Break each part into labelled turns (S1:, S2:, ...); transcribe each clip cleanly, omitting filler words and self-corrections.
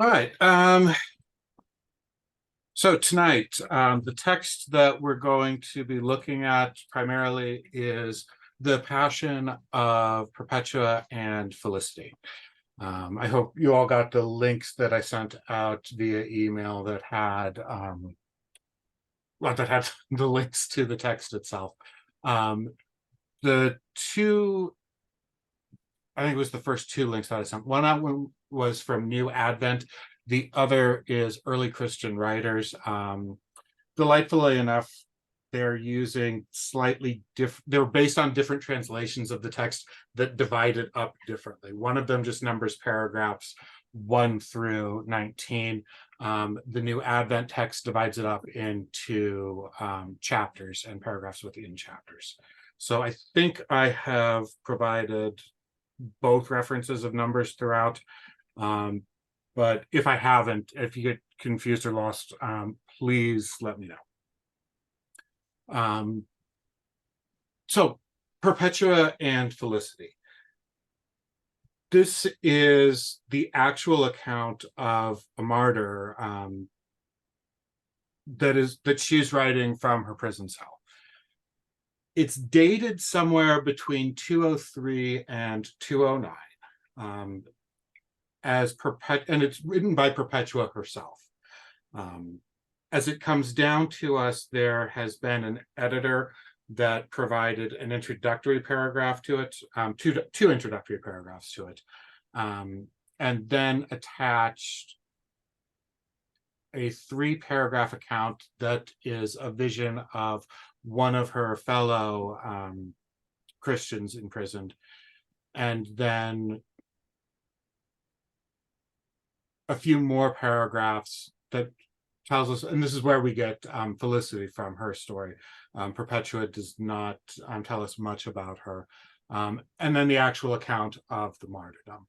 S1: All right. So tonight, the text that we're going to be looking at primarily is the Passion of Perpetua and Felicity. I hope you all got the links that I sent out via email that had the links to the text itself. The two, I think it was the first two links that I sent. One was from New Advent. The other is Early Christian Writers. Delightfully enough, they're using slightly different, they're based on different translations of the text that divide it up differently. One of them just numbers paragraphs 1 through 19. The New Advent text divides it up into chapters and paragraphs within chapters. So I think I have provided both references of numbers throughout. But if I haven't, if you get confused or lost, please let me know. So Perpetua and Felicity. This is the actual account of a martyr that she's writing from her prison cell. It's dated somewhere between 203 and 209. And it's written by Perpetua herself. As it comes down to us, there has been an editor that provided an introductory paragraph to it, two introductory paragraphs to it, and then attached a 3-paragraph account that is a vision of one of her fellow Christians imprisoned, and then a few more paragraphs that tells us, and this is where we get Felicity from, her story. Perpetua does not tell us much about her. And then the actual account of the martyrdom.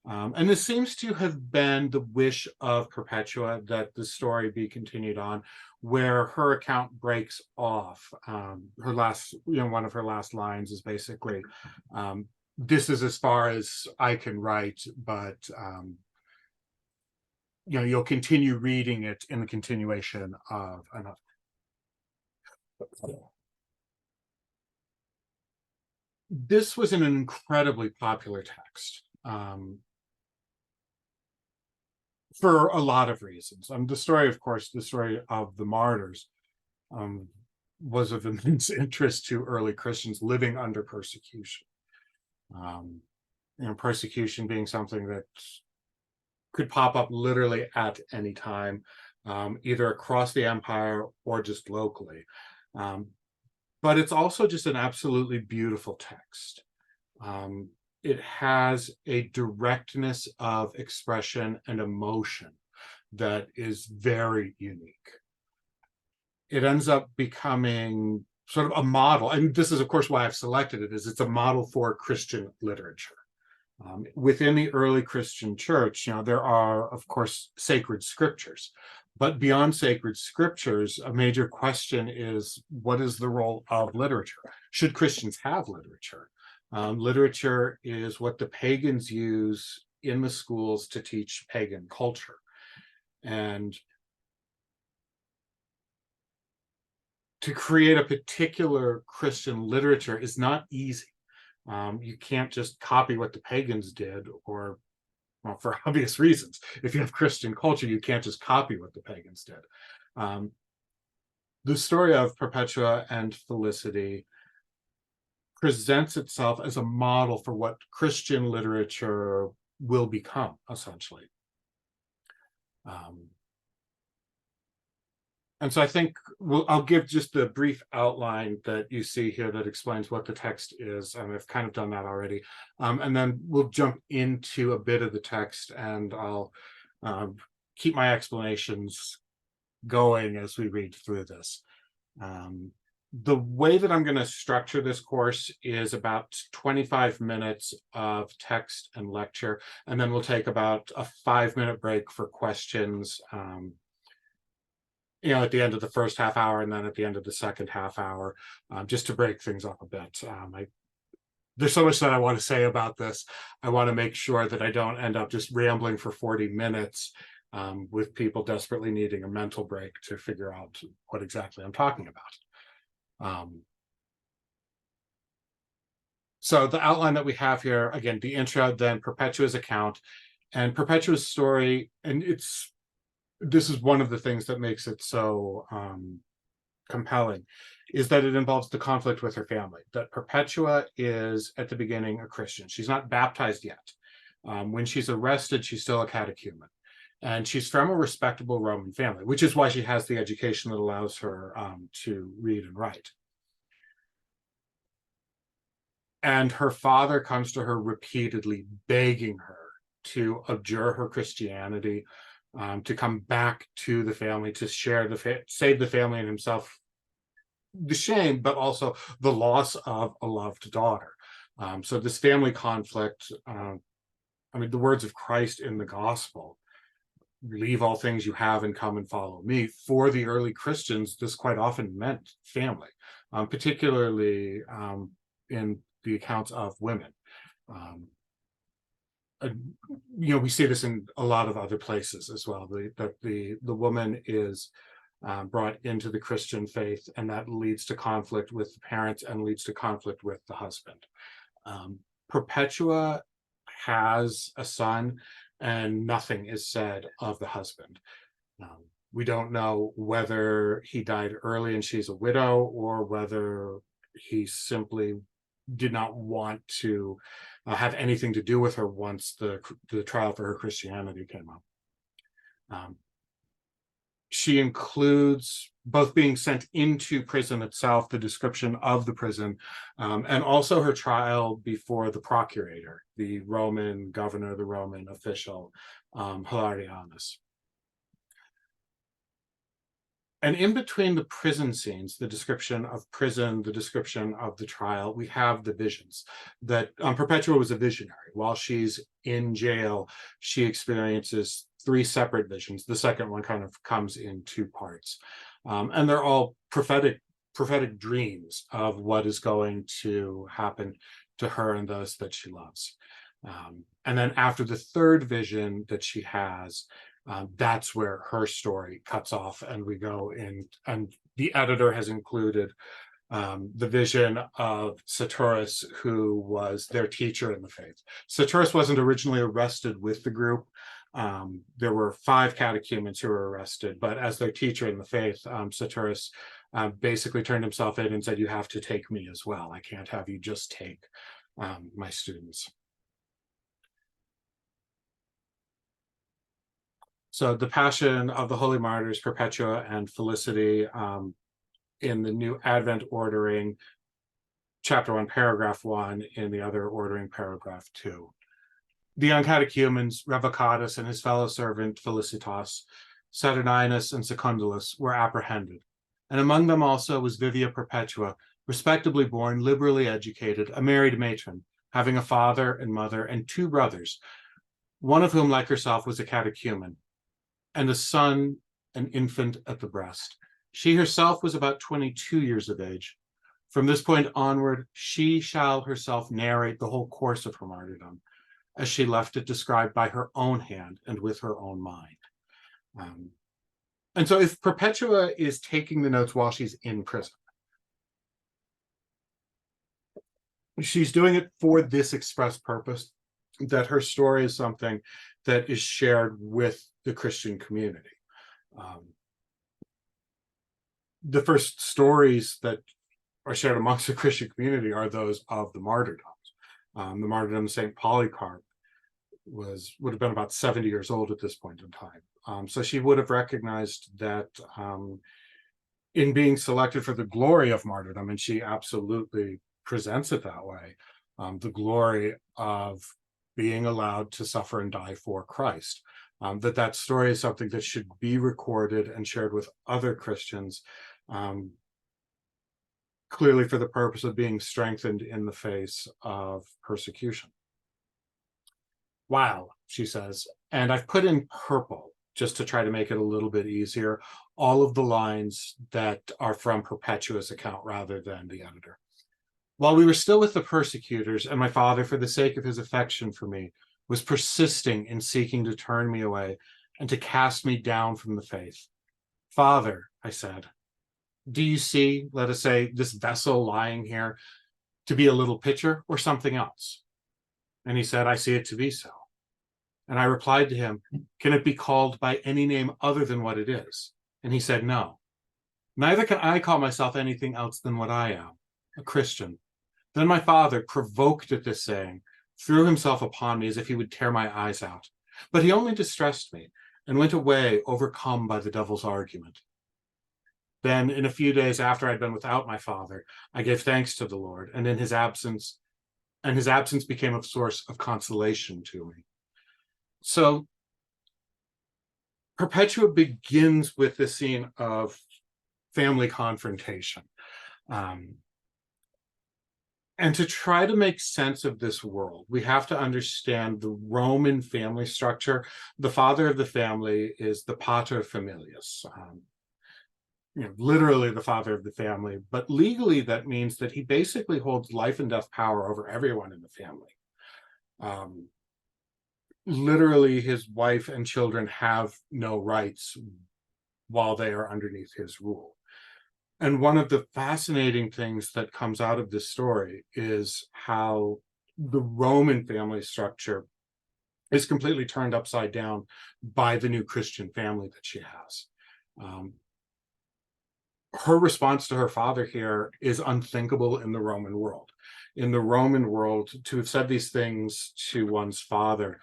S1: And this seems to have been the wish of Perpetua, that the story be continued on, where her account breaks off. Her last, one of her last lines is basically, this is as far as I can write, but you'll continue reading it in the continuation of another. This was an incredibly popular text for a lot of reasons. The story, of course, the story of the martyrs was of immense interest to early Christians living under persecution. Persecution being something that could pop up literally at any time, either across the empire or just locally. But it's also just an absolutely beautiful text. It has a directness of expression and emotion that is very unique. It ends up becoming sort of a model, and this is, of course, why I've selected it, is it's a model for Christian literature. Within the early Christian church, there are, of course, sacred scriptures. But beyond sacred scriptures, a major question is, what is the role of literature? Should Christians have literature? Literature is what the pagans use in the schools to teach pagan culture. And to create a particular Christian literature is not easy. You can't just copy what the pagans did, or, well, for obvious reasons. If you have Christian culture, you can't just copy what the pagans did. The story of Perpetua and Felicity presents itself as a model for what Christian literature will become, essentially. And so I think I'll give just the brief outline that you see here that explains what the text is, and I've kind of done that already. And then we'll jump into a bit of the text, and I'll keep my explanations going as we read through this. The way that I'm going to structure this course is about 25 minutes of text and lecture, and then we'll take about a 5-minute break for questions at the end of the first half hour, and then at the end of the second half hour, just to break things up a bit. there's so much that I want to say about this. I want to make sure that I don't end up just rambling for 40 minutes with people desperately needing a mental break to figure out what exactly I'm talking about. So the outline that we have here, again, the intro, then Perpetua's account, and Perpetua's story, and this is one of the things that makes it so compelling, is that it involves the conflict with her family. That Perpetua is at the beginning a Christian. She's not baptized yet. When she's arrested, she's still a catechumen. And she's from a respectable Roman family, which is why she has the education that allows her to read and write. And her father comes to her repeatedly begging her to abjure her Christianity, to come back to the family, to share save the family and himself the shame, but also the loss of a loved daughter. So this family conflict, I mean, the words of Christ in the gospel, leave all things you have and come and follow me. For the early Christians, this quite often meant family, particularly in the accounts of women. We see this in a lot of other places as well, that the woman is brought into the Christian faith, and that leads to conflict with the parents and leads to conflict with the husband. Perpetua has a son, and nothing is said of the husband. We don't know whether he died early and she's a widow, or whether he simply did not want to have anything to do with her once the trial for her Christianity came up. She includes both being sent into prison itself, the description of the prison, and also her trial before the procurator, the Roman governor, the Roman official, Hilarianus. And in between the prison scenes, the description of prison, the description of the trial, we have the visions. That Perpetua was a visionary. While she's in jail, she experiences 3 separate visions. The second one kind of comes in 2 parts. And they're all prophetic dreams of what is going to happen to her and those that she loves. And then after the 3rd vision that she has, that's where her story cuts off, and we go in, and the editor has included the vision of Saturus, who was their teacher in the faith. Saturus wasn't originally arrested with the group. There were 5 catechumens who were arrested, but as their teacher in the faith, Saturus basically turned himself in and said, "You have to take me as well. I can't have you just take my students." So the Passion of the Holy Martyrs, Perpetua and Felicity, in the New Advent ordering, chapter 1, paragraph 1, in the other ordering, paragraph 2. The young catechumens, Revocatus and his fellow servant Felicitas, Saturninus and Secundulus, were apprehended. And among them also was Vivia Perpetua, respectably born, liberally educated, a married matron, having a father and mother and 2 brothers, one of whom, like herself, was a catechumen, and a son, an infant at the breast. She herself was about 22 years of age. From this point onward, she shall herself narrate the whole course of her martyrdom, as she left it described by her own hand and with her own mind. And so if Perpetua is taking the notes while she's in prison, she's doing it for this express purpose, that her story is something that is shared with the Christian community. The first stories that are shared amongst the Christian community are those of the martyrdoms. The martyrdom of St. Polycarp would have been about 70 years old at this point in time. So she would have recognized that in being selected for the glory of martyrdom, and she absolutely presents it that way, the glory of being allowed to suffer and die for Christ, that story is something that should be recorded and shared with other Christians, clearly for the purpose of being strengthened in the face of persecution. Wow, she says, and I've put in purple just to try to make it a little bit easier, all of the lines that are from Perpetua's account rather than the editor. While we were still with the persecutors, and my father, for the sake of his affection for me, was persisting in seeking to turn me away and to cast me down from the faith. Father, I said, do you see, let us say, this vessel lying here to be a little pitcher or something else? And he said, I see it to be so. And I replied to him, can it be called by any name other than what it is? And he said, no. Neither can I call myself anything else than what I am, a Christian. Then my father, provoked at this saying, threw himself upon me as if he would tear my eyes out. But he only distressed me and went away, overcome by the devil's argument. Then, in a few days after I'd been without my father, I gave thanks to the Lord, and his absence became a source of consolation to me. So Perpetua begins with the scene of family confrontation. And to try to make sense of this world, we have to understand the Roman family structure. The father of the family is the pater familias, literally the father of the family, but legally that means that he basically holds life and death power over everyone in the family. Literally, his wife and children have no rights while they are underneath his rule. And one of the fascinating things that comes out of this story is how the Roman family structure is completely turned upside down by the new Christian family that she has. Her response to her father here is unthinkable in the Roman world. In the Roman world, to have said these things to one's father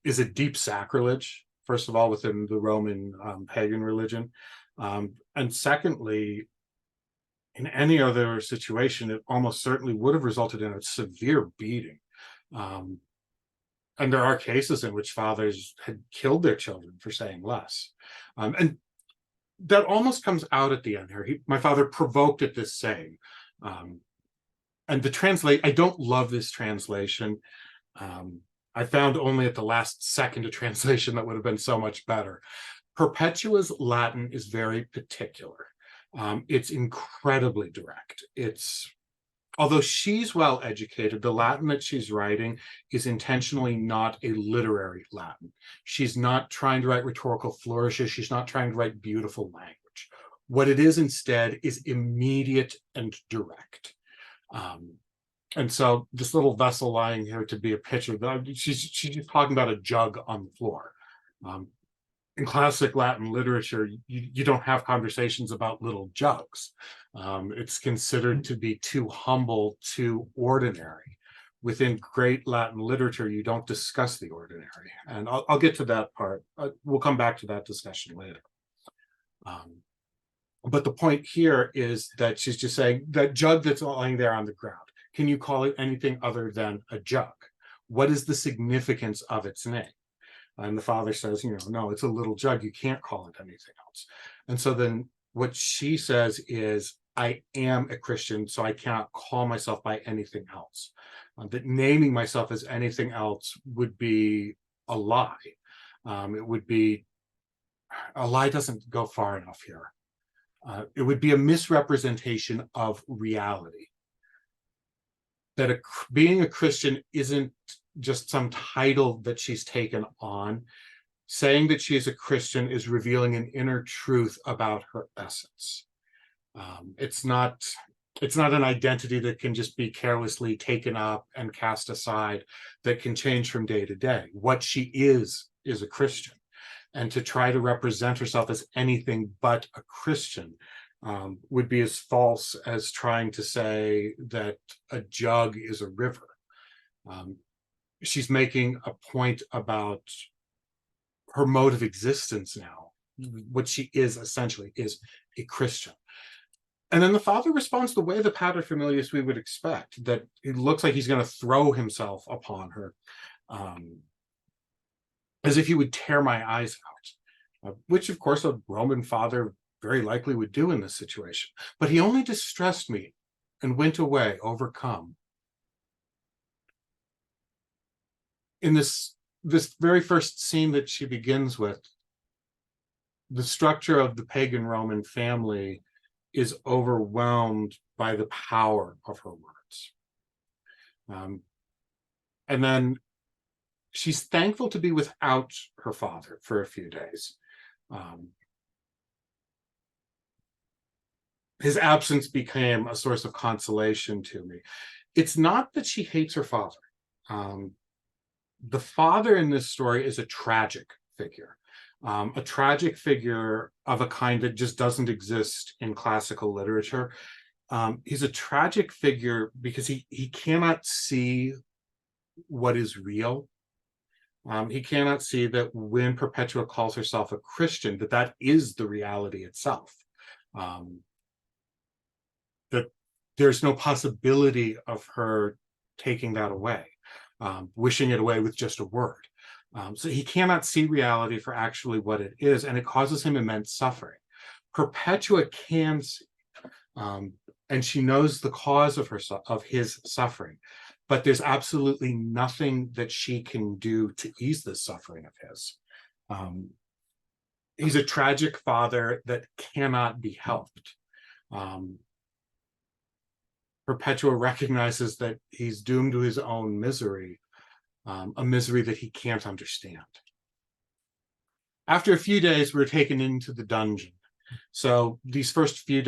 S1: is a deep sacrilege, first of all, within the Roman pagan religion. And secondly, in any other situation, it almost certainly would have resulted in a severe beating. And there are cases in which fathers had killed their children for saying less. And that almost comes out at the end here. My father provoked at this saying. And I don't love this translation. I found only at the last second a translation that would have been so much better. Perpetua's Latin is very particular. It's incredibly direct. Although she's well educated, the Latin that she's writing is intentionally not a literary Latin. She's not trying to write rhetorical flourishes. She's not trying to write beautiful language. What it is instead is immediate and direct. And so this little vessel lying here to be a pitcher, she's just talking about a jug on the floor. In classic Latin literature, you don't have conversations about little jugs. It's considered to be too humble, too ordinary. Within great Latin literature, you don't discuss the ordinary. And I'll get to that part. We'll come back to that discussion later. But the point here is that she's just saying that jug that's lying there on the ground, can you call it anything other than a jug? What is the significance of its name? And the father says, no, it's a little jug. You can't call it anything else. And so then what she says is, I am a Christian, so I cannot call myself by anything else. That naming myself as anything else would be a lie. It would be, a lie doesn't go far enough here. It would be a misrepresentation of reality. That being a Christian isn't just some title that she's taken on. Saying that she is a Christian is revealing an inner truth about her essence. It's not an identity that can just be carelessly taken up and cast aside, that can change from day to day. What she is a Christian. And to try to represent herself as anything but a Christian would be as false as trying to say that a jug is a river. She's making a point about her mode of existence now. What she is essentially is a Christian. And then the father responds the way the pater familias we would expect, that it looks like he's going to throw himself upon her, as if he would tear my eyes out, which of course a Roman father very likely would do in this situation. But he only distressed me and went away overcome. In this very first scene that she begins with, the structure of the pagan Roman family is overwhelmed by the power of her work. endurance. And then she's thankful to be without her father for a few days. His absence became a source of consolation to me. It's not that she hates her father. The father in this story is a tragic figure of a kind that just doesn't exist in classical literature. He's a tragic figure because he cannot see what is real. He cannot see that when Perpetua calls herself a Christian, that is the reality itself. That there's no possibility of her taking that away, wishing it away with just a word. So he cannot see reality for actually what it is, and it causes him immense suffering. Perpetua can see, and she knows the cause of his suffering, but there's absolutely nothing that she can do to ease this suffering of his. He's a tragic father that cannot be helped. Perpetua recognizes that he's doomed to his own misery, a misery that he can't understand. After a few days, we're taken into the dungeon. So these first few,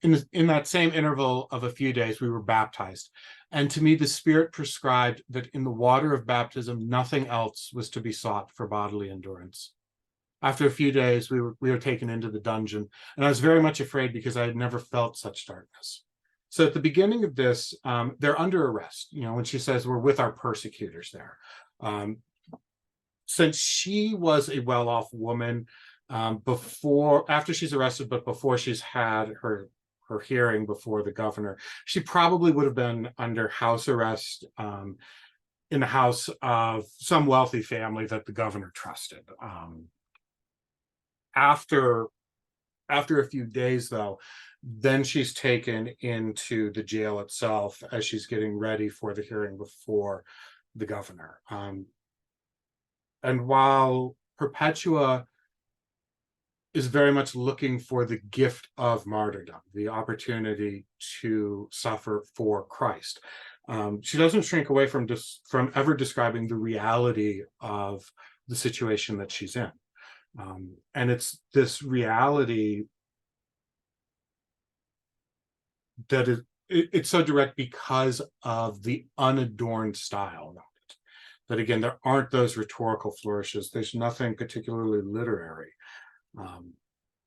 S1: in that same interval of a few days, we were baptized. And to me, the Spirit prescribed that in the water of baptism, nothing else was to be sought for bodily endurance. After a few days, we were taken into the dungeon, and I was very much afraid because I had never felt such darkness. So at the beginning of this, they're under arrest, when she says we're with our persecutors there. Since she was a well-off woman, after she's arrested, but before she's had her hearing before the governor, she probably would have been under house arrest in the house of some wealthy family that the governor trusted. After a few days, though, then she's taken into the jail itself as she's getting ready for the hearing before the governor. And while Perpetua is very much looking for the gift of martyrdom, the opportunity to suffer for Christ, she doesn't shrink away from ever describing the reality of the situation that she's in. And it's this reality that it's so direct because of the unadorned style of it. That again, there aren't those rhetorical flourishes. There's nothing particularly literary.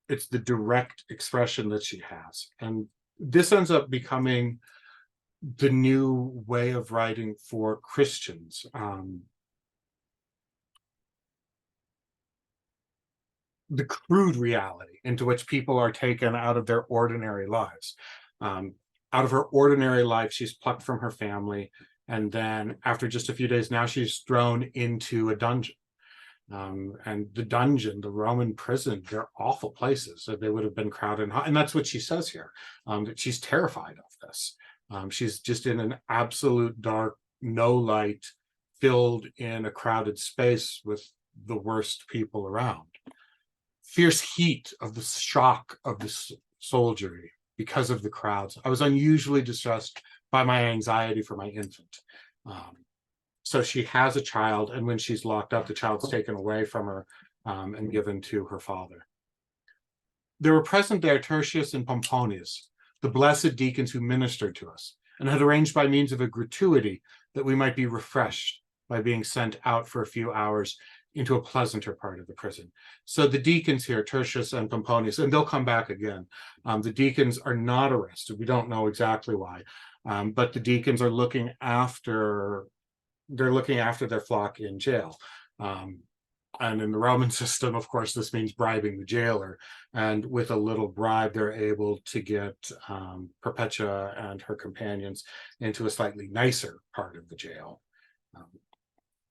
S1: It's the direct expression that she has. And this ends up becoming the new way of writing for Christians. The crude reality into which people are taken out of their ordinary lives. Out of her ordinary life, she's plucked from her family, and then after just a few days, now she's thrown into a dungeon. And the dungeon, the Roman prison, they're awful places. So they would have been crowded and hot. And that's what she says here, that she's terrified of this. She's just in an absolute dark, no light, filled in a crowded space with the worst people around. Fierce heat of the shock of the soldiery because of the crowds. I was unusually distressed by my anxiety for my infant. So she has a child, and when she's locked up, the child's taken away from her and given to her father. There were present there Tertius and Pomponius, the blessed deacons who ministered to us, and had arranged by means of a gratuity that we might be refreshed by being sent out for a few hours into a pleasanter part of the prison. So the deacons here, Tertius and Pomponius, and they'll come back again. The deacons are not arrested. We don't know exactly why, but the deacons are looking after their flock in jail. And in the Roman system, of course, this means bribing the jailer. And with a little bribe, they're able to get Perpetua and her companions into a slightly nicer part of the jail.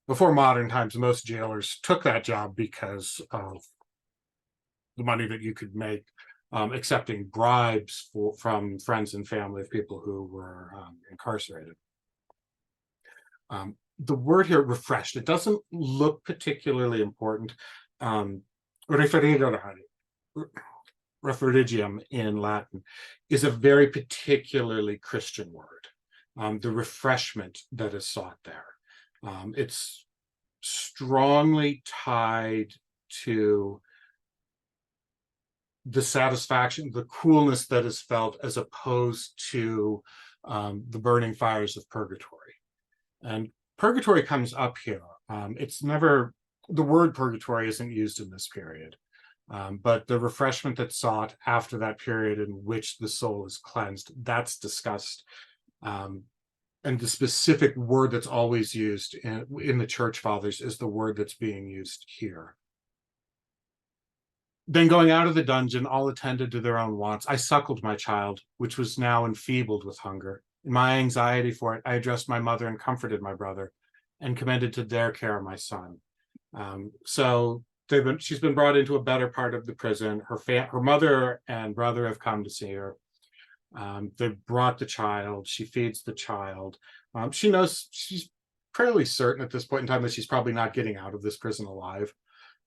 S1: Before modern times, most jailers took that job because of the money that you could make accepting bribes from friends and family of people who were incarcerated. The word here, refreshed, it doesn't look particularly important. Refrigium in Latin is a very particularly Christian word. the refreshment that is sought there. It's strongly tied to the satisfaction, the coolness that is felt, as opposed to the burning fires of purgatory. And purgatory comes up here. It's never, the word purgatory isn't used in this period, but the refreshment that's sought after that period in which the soul is cleansed, that's discussed. And the specific word that's always used in the church fathers is the word that's being used here. Then going out of the dungeon, all attended to their own wants. I suckled my child, which was now enfeebled with hunger. In my anxiety for it, I addressed my mother and comforted my brother, and commended to their care my son. So she's been brought into a better part of the prison. Her mother and brother have come to see her. They brought the child. She feeds the child. She knows, she's fairly certain at this point in time that she's probably not getting out of this prison alive.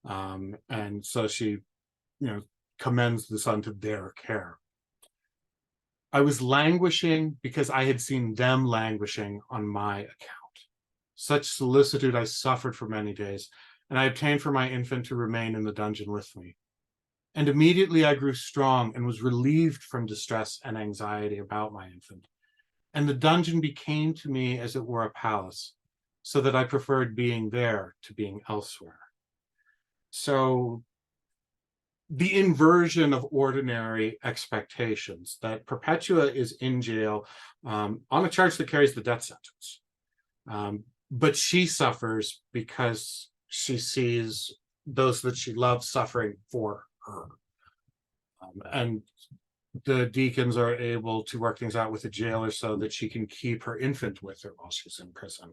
S1: And so she, commends the son to their care. I was languishing because I had seen them languishing on my account. Such solicitude I suffered for many days, and I obtained for my infant to remain in the dungeon with me. And immediately I grew strong and was relieved from distress and anxiety about my infant. And the dungeon became to me as it were a palace, so that I preferred being there to being elsewhere. So the inversion of ordinary expectations, that Perpetua is in jail on a charge that carries the death sentence. But she suffers because she sees those that she loves suffering for her. And the deacons are able to work things out with the jailer so that she can keep her infant with her while she's in prison.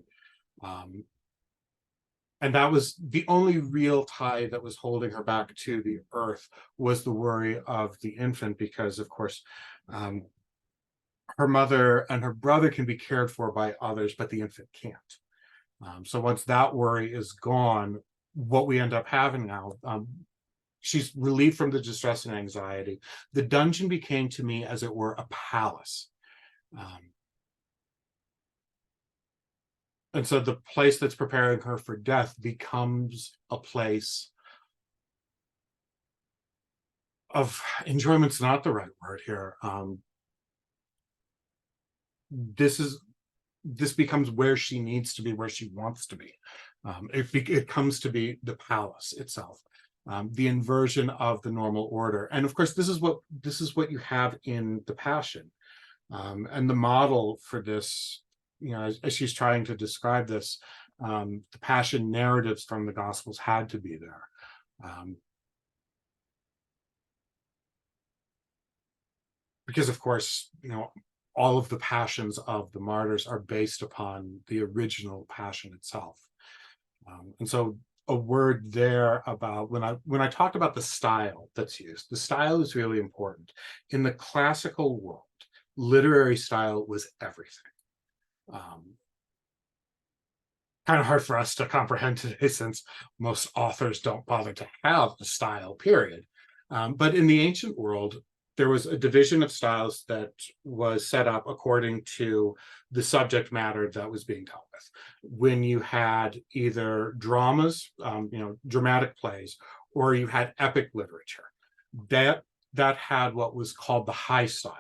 S1: And that was the only real tie that was holding her back to the earth, was the worry of the infant, because of course her mother and her brother can be cared for by others, but the infant can't. So once that worry is gone, what we end up having now, she's relieved from the distress and anxiety. The dungeon became to me as it were a palace. And so the place that's preparing her for death becomes a place of enjoyment's not the right word here. This becomes where she needs to be, where she wants to be. It comes to be the palace itself, the inversion of the normal order. And of course, this is what you have in the Passion, and the model for this. As she's trying to describe this, the Passion narratives from the Gospels had to be there. Because of course, all of the passions of the martyrs are based upon the original Passion itself. And so a word there about when I talked about the style that's used, the style is really important. In the classical world, literary style was everything. Kind of hard for us to comprehend today, since most authors don't bother to have a style, period. But in the ancient world, there was a division of styles that was set up according to the subject matter that was being dealt with. When you had either dramas, dramatic plays, or you had epic literature, that had what was called the high style.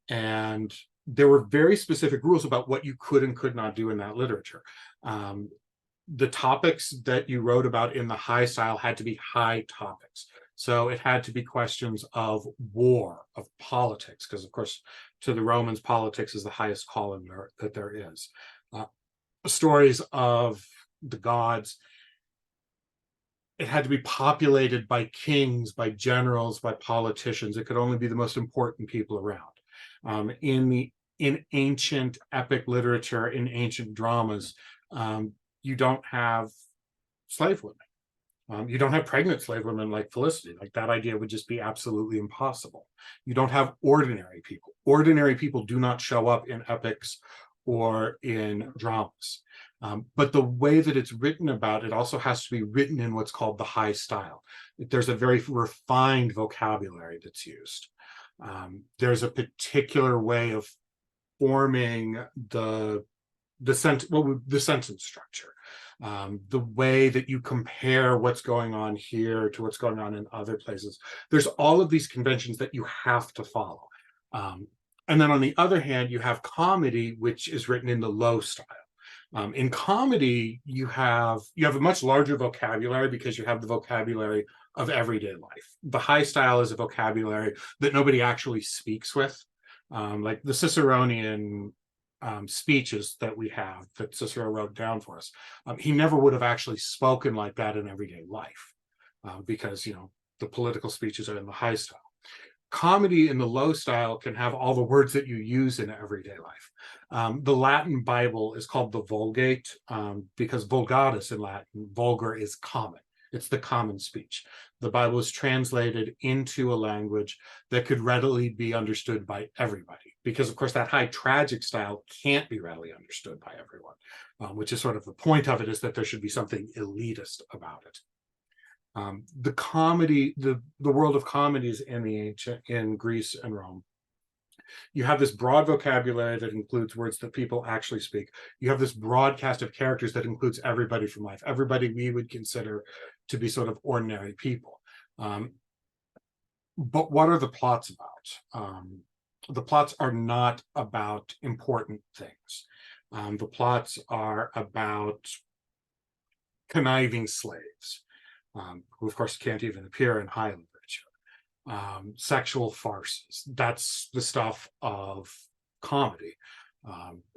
S1: And there were very specific rules about what you could and could not do in that literature. The topics that you wrote about in the high style had to be high topics. So it had to be questions of war, of politics, because of course, to the Romans, politics is the highest calling that there is. Stories of the gods. It had to be populated by kings, by generals, by politicians. It could only be the most important people around. In ancient epic literature, in ancient dramas, you don't have slave women. You don't have pregnant slave women like Felicity. Like, that idea would just be absolutely impossible. You don't have ordinary people. Ordinary people do not show up in epics or in dramas. But the way that it's written about, it also has to be written in what's called the high style. There's a very refined vocabulary that's used. There's a particular way of forming the sentence structure, the way that you compare what's going on here to what's going on in other places. There's all of these conventions that you have to follow. And then on the other hand, you have comedy, which is written in the low style. In comedy, you have a much larger vocabulary because you have the vocabulary of everyday life. The high style is a vocabulary that nobody actually speaks with, like the Ciceronian speeches that we have that Cicero wrote down for us. He never would have actually spoken like that in everyday life, because the political speeches are in the high style. Comedy in the low style can have all the words that you use in everyday life. The Latin Bible is called the Vulgate, because vulgatus in Latin, vulgar is common. It's the common speech. The Bible is translated into a language that could readily be understood by everybody, because of course that high tragic style can't be readily understood by everyone, which is sort of the point of it, is that there should be something elitist about it. The comedy, the world of comedies in Greece and Rome, you have this broad vocabulary that includes words that people actually speak. You have this broad cast of characters that includes everybody from life, everybody we would consider to be sort of ordinary people. But what are the plots about? The plots are not about important things. The plots are about conniving slaves, who of course can't even appear in high literature. Sexual farces, that's the stuff of comedy.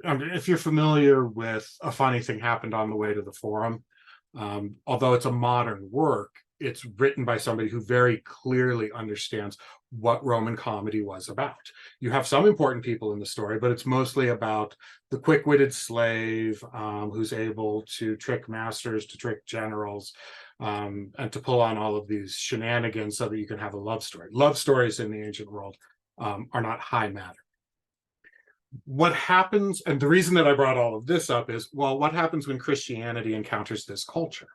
S1: If you're familiar with A Funny Thing Happened on the Way to the Forum, although it's a modern work, it's written by somebody who very clearly understands what Roman comedy was about. You have some important people in the story, but it's mostly about the quick-witted slave, who's able to trick masters, to trick generals, and to pull on all of these shenanigans so that you can have a love story. Love stories in the ancient world are not high matter. What happens, and the reason that I brought all of this up is, well, what happens when Christianity encounters this culture?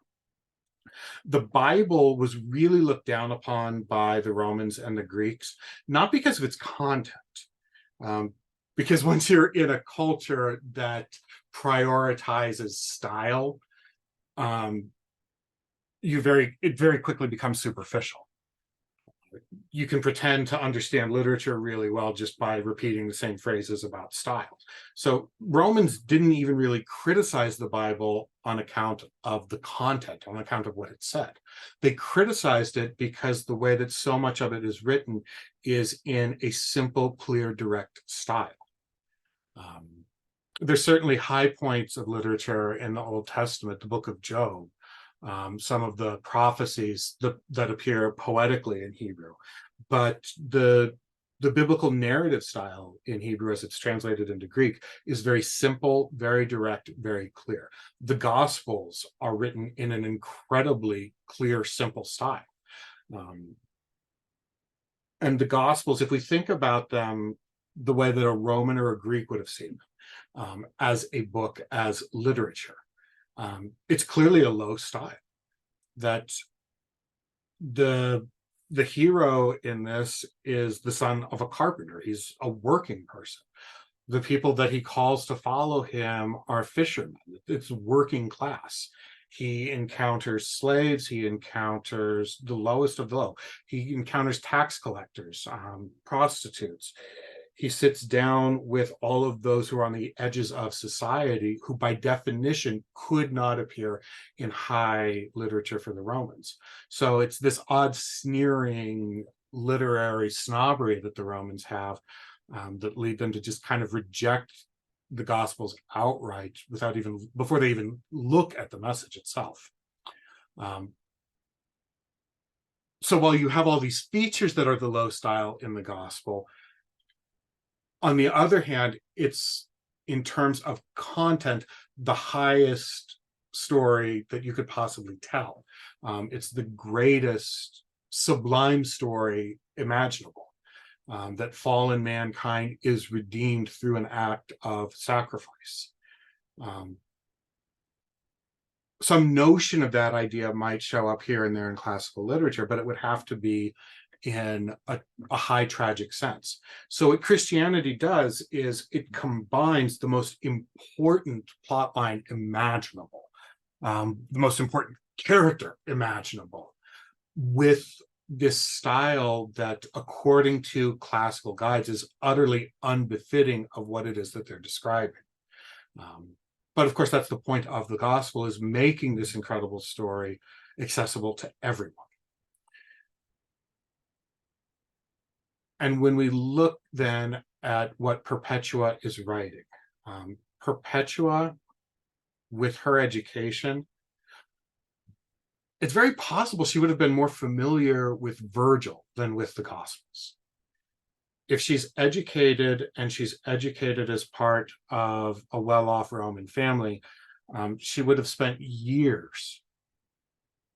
S1: The Bible was really looked down upon by the Romans and the Greeks, not because of its content, because once you're in a culture that prioritizes style, it very quickly becomes superficial. You can pretend to understand literature really well just by repeating the same phrases about style. So Romans didn't even really criticize the Bible on account of the content, on account of what it said. They criticized it because the way that so much of it is written is in a simple, clear, direct style. There's certainly high points of literature in the Old Testament, the book of Job, some of the prophecies that appear poetically in Hebrew. But the biblical narrative style in Hebrew, as it's translated into Greek, is very simple, very direct, very clear. The Gospels are written in an incredibly clear, simple style. And the Gospels, if we think about them the way that a Roman or a Greek would have seen them, as a book, as literature, it's clearly a low style. That the hero in this is the son of a carpenter. He's a working person. The people that he calls to follow him are fishermen. It's working class. He encounters slaves. He encounters the lowest of the low. He encounters tax collectors, prostitutes. He sits down with all of those who are on the edges of society, who by definition could not appear in high literature for the Romans. So it's this odd, sneering literary snobbery that the Romans have, that lead them to just kind of reject the Gospels outright before they even look at the message itself. So while you have all these features that are the low style in the Gospel, on the other hand, it's, in terms of content, the highest story that you could possibly tell. It's the greatest sublime story imaginable, that fallen mankind is redeemed through an act of sacrifice. Some notion of that idea might show up here and there in classical literature, but it would have to be in a high tragic sense. So what Christianity does is it combines the most important plot line imaginable, the most important character imaginable, with this style that, according to classical guides, is utterly unbefitting of what it is that they're describing. But of course, that's the point of the gospel, is making this incredible story accessible to everyone. And when we look then at what Perpetua is writing, Perpetua, with her education, it's very possible she would have been more familiar with Virgil than with the Gospels. If she's educated, and she's educated as part of a well-off Roman family, she would have spent years.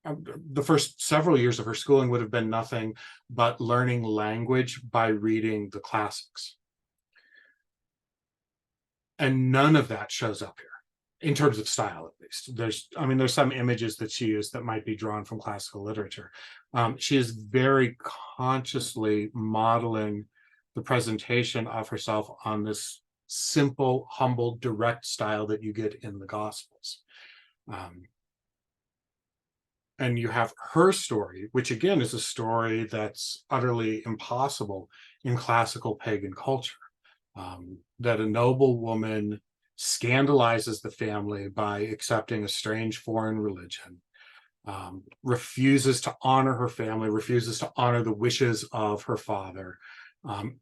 S1: The first several years of her schooling would have been nothing but learning language by reading the classics. And none of that shows up here, in terms of style, at least. There's some images that she used that might be drawn from classical literature. She is very consciously modeling the presentation of herself on this simple, humble, direct style that you get in the Gospels. And you have her story, which again is a story that's utterly impossible in classical pagan culture. That a noble woman scandalizes the family by accepting a strange foreign religion, refuses to honor her family, refuses to honor the wishes of her father,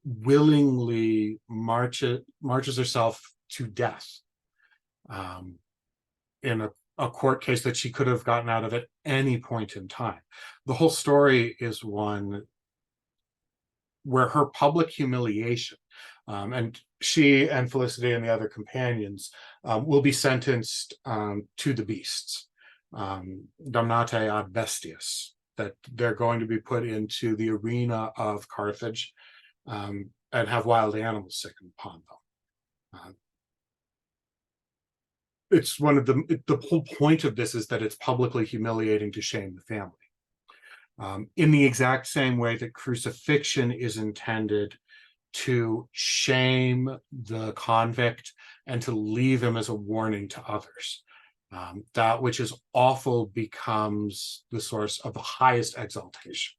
S1: willingly marches herself to death in a court case that she could have gotten out of at any point in time. The whole story is one where her public humiliation, and she and Felicity and the other companions will be sentenced to the beasts, damnate ad bestias, that they're going to be put into the arena of Carthage and have wild animals sicken upon them. It's one of the whole point of this is that it's publicly humiliating to shame the family. In the exact same way that crucifixion is intended to shame the convict and to leave him as a warning to others. That which is awful becomes the source of the highest exaltation.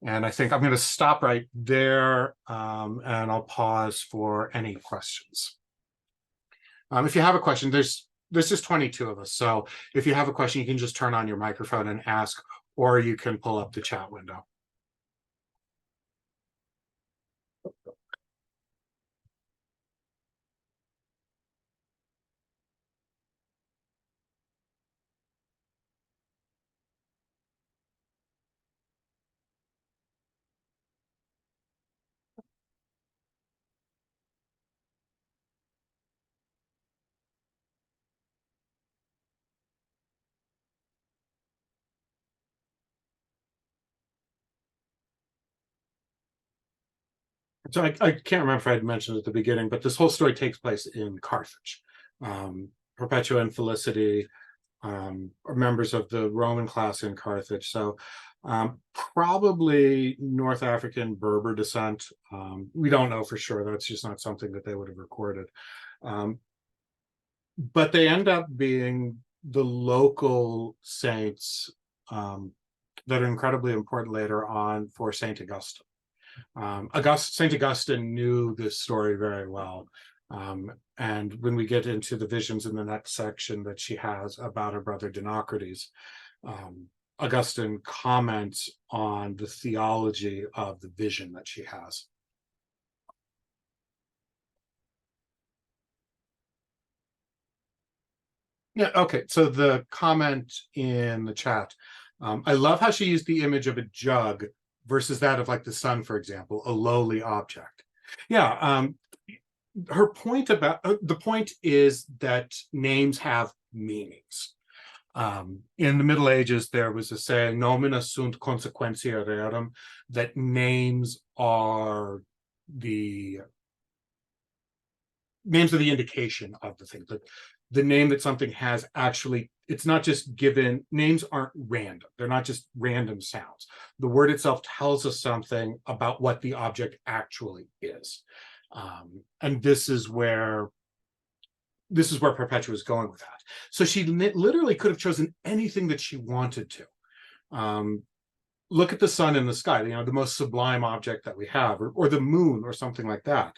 S1: And I think I'm going to stop right there, and I'll pause for any questions. If you have a question, there's just 22 of us. So if you have a question, you can just turn on your microphone and ask, or you can pull up the chat window. So I can't remember if I had mentioned at the beginning, but this whole story takes place in Carthage. Perpetua and Felicity are members of the Roman class in Carthage. So probably North African Berber descent. We don't know for sure. That's just not something that they would have recorded. But they end up being the local saints that are incredibly important later on for Saint Augustine. Saint Augustine knew this story very well. And when we get into the visions in the next section that she has about her brother Dinocrates, Augustine comments on the theology of the vision that she has. Yeah, okay, so the comment in the chat, I love how she used the image of a jug versus that of like the sun, for example, a lowly object. Yeah, her point about the point is that names have meanings. In the Middle Ages, there was a saying, nomina sunt consequentia rerum, that names are the indication of the thing. That the name that something has actually, it's not just given, names aren't random. They're not just random sounds. The word itself tells us something about what the object actually is. And this is where Perpetua is going with that. So she literally could have chosen anything that she wanted to. Look at the sun in the sky, the most sublime object that we have, or the moon or something like that.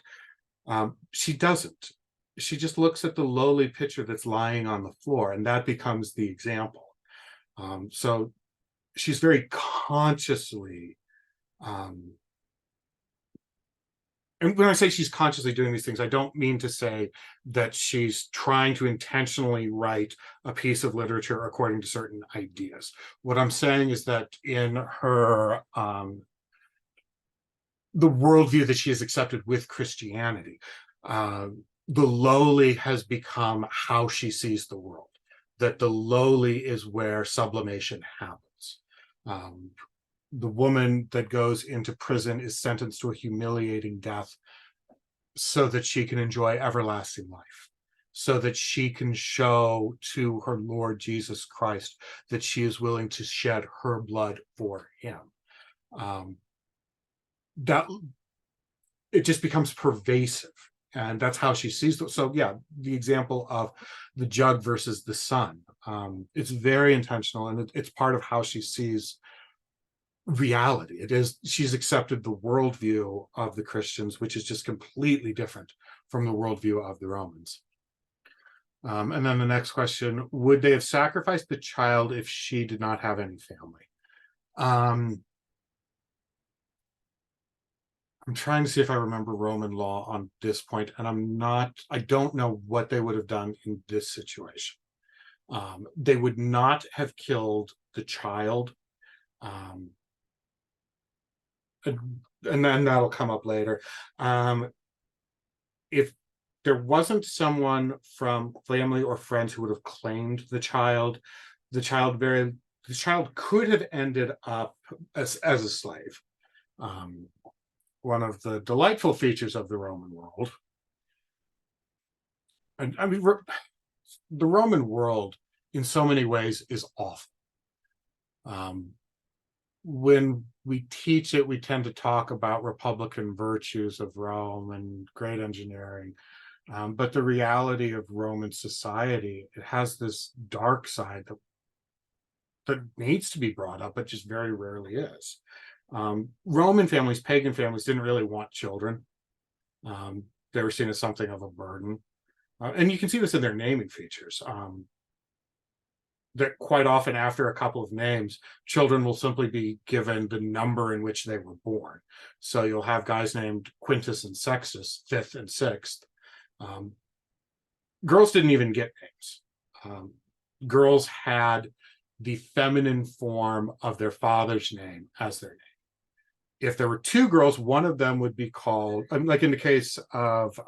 S1: She doesn't. She just looks at the lowly pitcher that's lying on the floor, and that becomes the example. So she's very consciously, and when I say she's consciously doing these things, I don't mean to say that she's trying to intentionally write a piece of literature according to certain ideas. What I'm saying is that in her, the worldview that she has accepted with Christianity, the lowly has become how she sees the world, that the lowly is where sublimation happens. The woman that goes into prison is sentenced to a humiliating death so that she can enjoy everlasting life, so that she can show to her Lord Jesus Christ that she is willing to shed her blood for him. That it just becomes pervasive, and that's how she sees it. So yeah, the example of the jug versus the sun, it's very intentional, and it's part of how she sees reality. It is, she's accepted the worldview of the Christians, which is just completely different from the worldview of the Romans. And then the next question: would they have sacrificed the child if she did not have any family? I'm trying to see if I remember Roman law on this point, and I don't know what they would have done in this situation. They would not have killed the child. And then that'll come up later. If there wasn't someone from family or friends who would have claimed the child, the child could have ended up as a slave. One of the delightful features of the Roman world, and I mean, the Roman world in so many ways is awful. When we teach it, we tend to talk about republican virtues of Rome and great engineering. But the reality of Roman society, it has this dark side that needs to be brought up, but just very rarely is. Roman families, pagan families, didn't really want children. They were seen as something of a burden. And you can see this in their naming features. That quite often, after a couple of names, children will simply be given the number in which they were born. So you'll have guys named Quintus and Sextus, 5th and 6th. Girls didn't even get names. Girls had the feminine form of their father's name as their name. If there were two girls, one of them would be called, like in the case of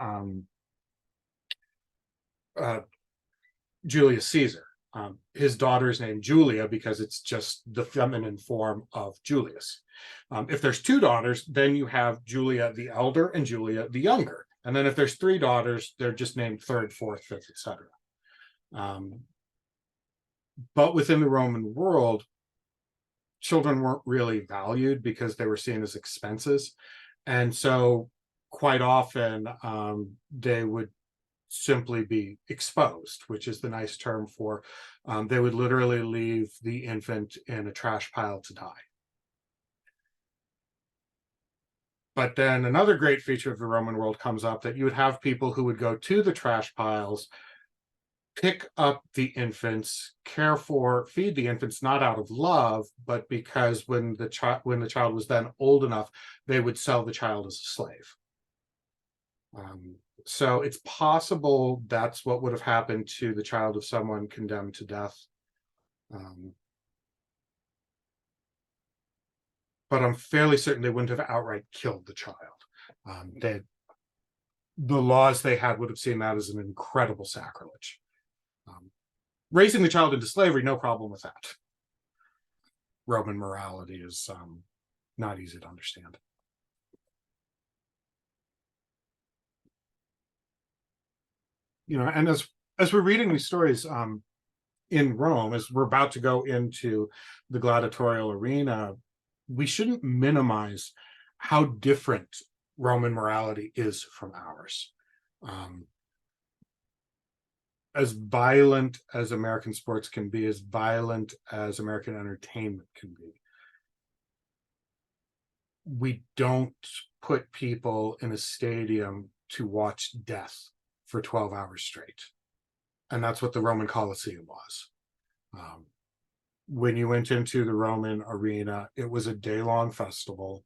S1: Julius Caesar, his daughter's named Julia because it's just the feminine form of Julius. If there's two daughters, then you have Julia the elder and Julia the younger. And then if there's three daughters, they're just named 3rd, 4th, 5th, etc. But within the Roman world, children weren't really valued because they were seen as expenses. And so quite often they would simply be exposed, which is the nice term for, they would literally leave the infant in a trash pile to die. But then another great feature of the Roman world comes up, that you would have people who would go to the trash piles, pick up the infants, care for, feed the infants, not out of love, but because when the child was then old enough, they would sell the child as a slave. So it's possible that's what would have happened to the child of someone condemned to death. But I'm fairly certain they wouldn't have outright killed the child. The laws they had would have seen that as an incredible sacrilege. Raising the child into slavery, no problem with that. Roman morality is not easy to understand. And as as we're reading these stories in Rome, as we're about to go into the gladiatorial arena, we shouldn't minimize how different Roman morality is from ours. Um, as violent as American sports can be, as violent as American entertainment can be, we don't put people in a stadium to watch death for 12 hours straight. And that's what the Roman Colosseum was. Um, when you went into the Roman arena, it was a day-long festival.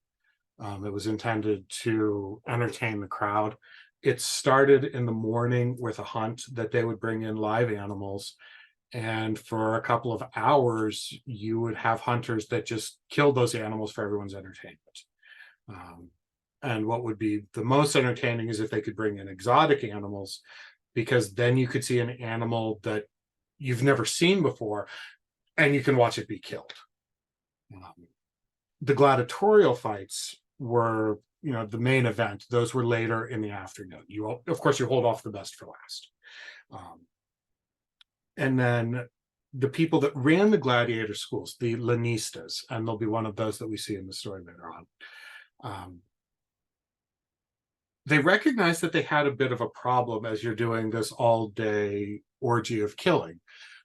S1: It was intended to entertain the crowd. It started in the morning with a hunt that they would bring in live animals. And for a couple of hours, you would have hunters that just killed those animals for everyone's entertainment. Um, and what would be the most entertaining is if they could bring in exotic animals, because then you could see an animal that you've never seen before and you can watch it be killed. The gladiatorial fights were, the main event. Those were later in the afternoon. Of course, you hold off the best for last. And then the people that ran the gladiator schools, the Lanistas, and there'll be one of those that we see in the story later on. They recognized that they had a bit of a problem as you're doing this all-day orgy of killing,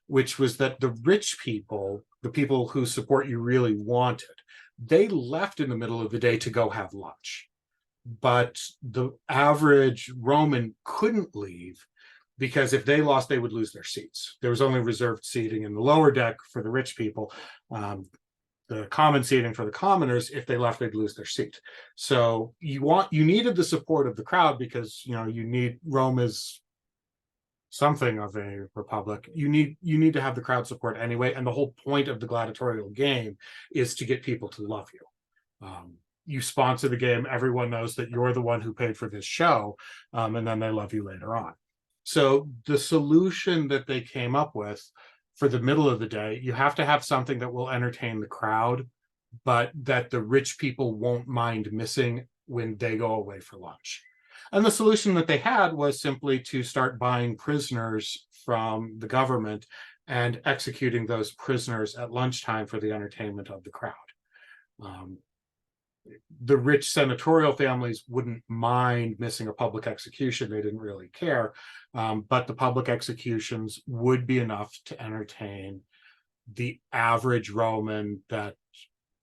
S1: which was that the rich people, the people whose support you really wanted, they left in the middle of the day to go have lunch. But the average Roman couldn't leave, because if they lost, they would lose their seats. There was only reserved seating in the lower deck for the rich people. The common seating for the commoners. If they left, they'd lose their seat. So you needed the support of the crowd, because Rome is something of a republic. You need to have the crowd support anyway, and the whole point of the gladiatorial game is to get people to love you. You sponsor the game, everyone knows that you're the one who paid for this show, and then they love you later on. So the solution that they came up with for the middle of the day, you have to have something that will entertain the crowd, but that the rich people won't mind missing when they go away for lunch. And the solution that they had was simply to start buying prisoners from the government and executing those prisoners at lunchtime for the entertainment of the crowd. The rich senatorial families wouldn't mind missing a public execution. They didn't really care. But the public executions would be enough to entertain the average Roman that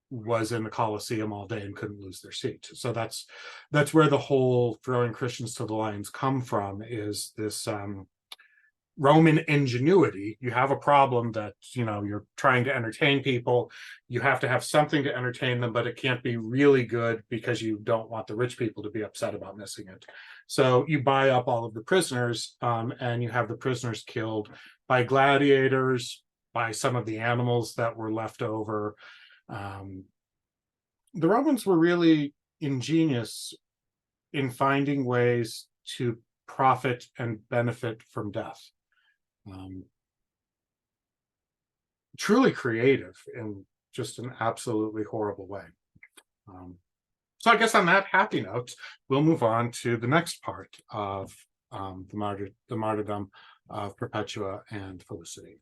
S1: was in the Colosseum all day and couldn't lose their seat. So that's where the whole throwing Christians to the lions come from, is this Roman ingenuity. You have a problem that, you're trying to entertain people. You have to have something to entertain them, but it can't be really good because you don't want the rich people to be upset about missing it. So you buy up all of the prisoners, and you have the prisoners killed by gladiators, by some of the animals that were left over. The Romans were really ingenious in finding ways to profit and benefit from death. Truly creative in just an absolutely horrible way. So I guess on that happy note, we'll move on to the next part of the martyrdom of Perpetua and Felicity.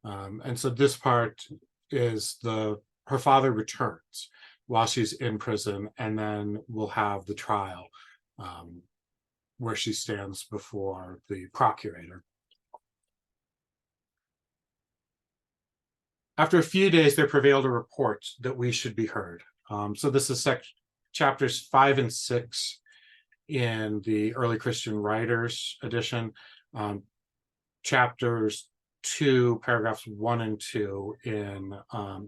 S1: And so this part is her father returns while she's in prison, and then we'll have the trial, where she stands before the procurator. After a few days, there prevailed a report that we should be heard. So this is chapters 5 and 6 in the Early Christian Writers edition, chapters 2, paragraphs 1 and 2 in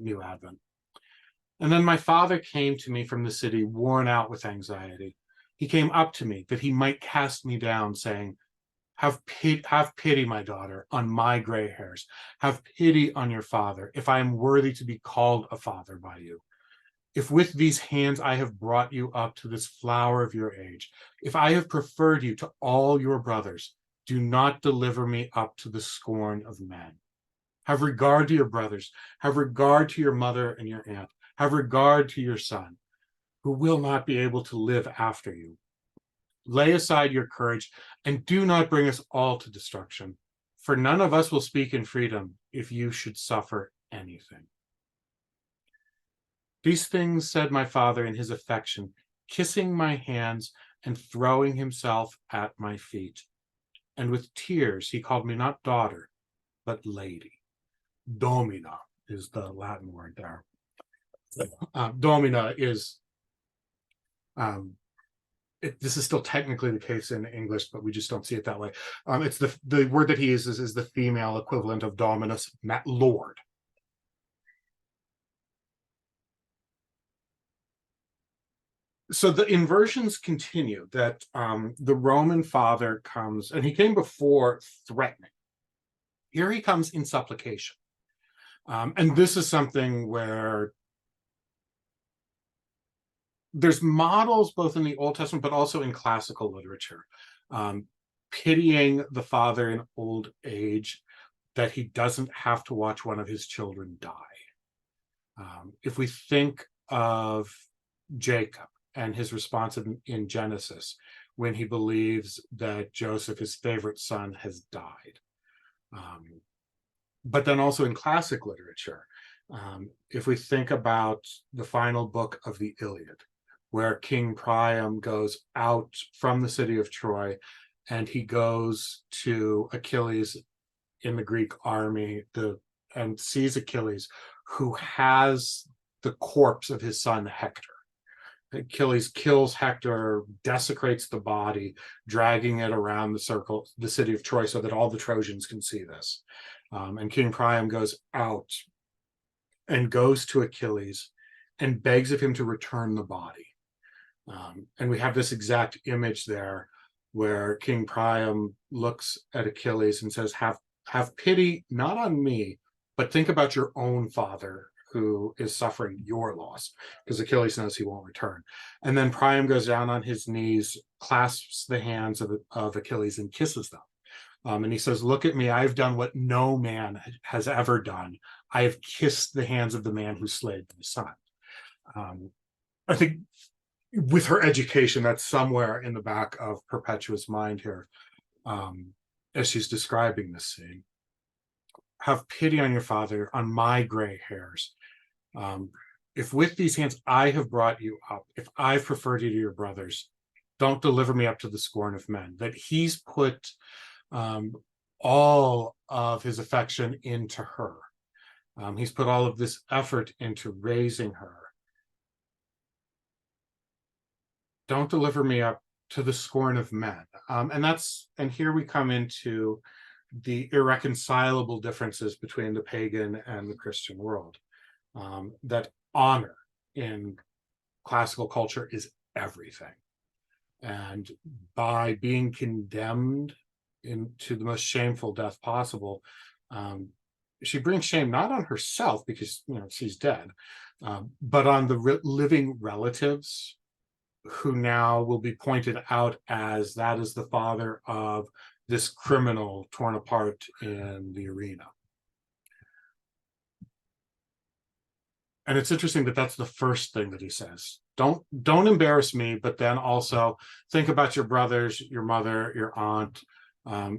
S1: New Advent. And then my father came to me from the city, worn out with anxiety. He came up to me that he might cast me down, saying, have pity, my daughter, on my gray hairs. Have pity on your father, if I am worthy to be called a father by you. If with these hands I have brought you up to this flower of your age, if I have preferred you to all your brothers, do not deliver me up to the scorn of men. Have regard to your brothers. Have regard to your mother and your aunt. Have regard to your son, who will not be able to live after you. Lay aside your courage and do not bring us all to destruction, for none of us will speak in freedom if you should suffer anything. These things said my father in his affection, kissing my hands and throwing himself at my feet. And with tears he called me not daughter, but lady. Domina is the Latin word there. Domina is, this is still technically the case in English, but we just don't see it that way. It's the word that he uses is the female equivalent of dominus, lord. So the inversions continue, that the Roman father comes, and he came before threatening. Here he comes in supplication. And this is something where there's models both in the Old Testament, but also in classical literature, pitying the father in old age, that he doesn't have to watch one of his children die. If we think of Jacob and his response in Genesis, when he believes that Joseph, his favorite son, has died. But then also in classic literature, if we think about the final book of the Iliad, where King Priam goes out from the city of Troy and he goes to Achilles in the Greek army and sees Achilles, who has the corpse of his son Hector. Achilles kills Hector, desecrates the body, dragging it around the city of Troy, so that all the Trojans can see this. And King Priam goes out and goes to Achilles and begs of him to return the body. And we have this exact image there where King Priam looks at Achilles and says, have pity not on me, but think about your own father who is suffering your loss, because Achilles knows he won't return. And then Priam goes down on his knees, clasps the hands of Achilles and kisses them. And he says, look at me, I've done what no man has ever done. I have kissed the hands of the man who slayed my son. I think with her education, that's somewhere in the back of Perpetua's mind here, as she's describing this scene. Have pity on your father, on my gray hairs. If with these hands I have brought you up, if I've preferred you to your brothers, don't deliver me up to the scorn of men. That he's put all of his affection into her. He's put all of this effort into raising her. Don't deliver me up to the scorn of men. And here we come into the irreconcilable differences between the pagan and the Christian world. That honor in classical culture is everything. And by being condemned into the most shameful death possible, she brings shame not on herself, because she's dead, but on the living relatives, who now will be pointed out as that is the father of this criminal torn apart in the arena. And it's interesting that that's the first thing that he says. Don't embarrass me, but then also think about your brothers, your mother, your aunt,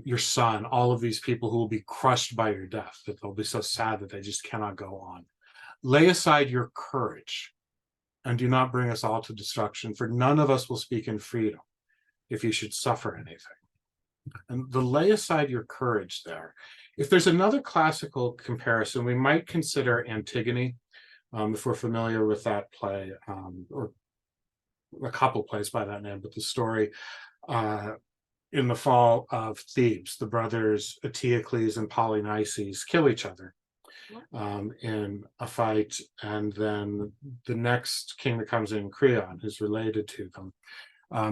S1: your son, all of these people who will be crushed by your death, that they'll be so sad that they just cannot go on. Lay aside your courage and do not bring us all to destruction, for none of us will speak in freedom if you should suffer anything. And the lay aside your courage there. If there's another classical comparison, we might consider Antigone, if we're familiar with that play, or a couple plays by that name, but the story in the fall of Thebes, the brothers Eteocles and Polynices kill each other in a fight, and then the next king that comes in, Creon, who's related to them,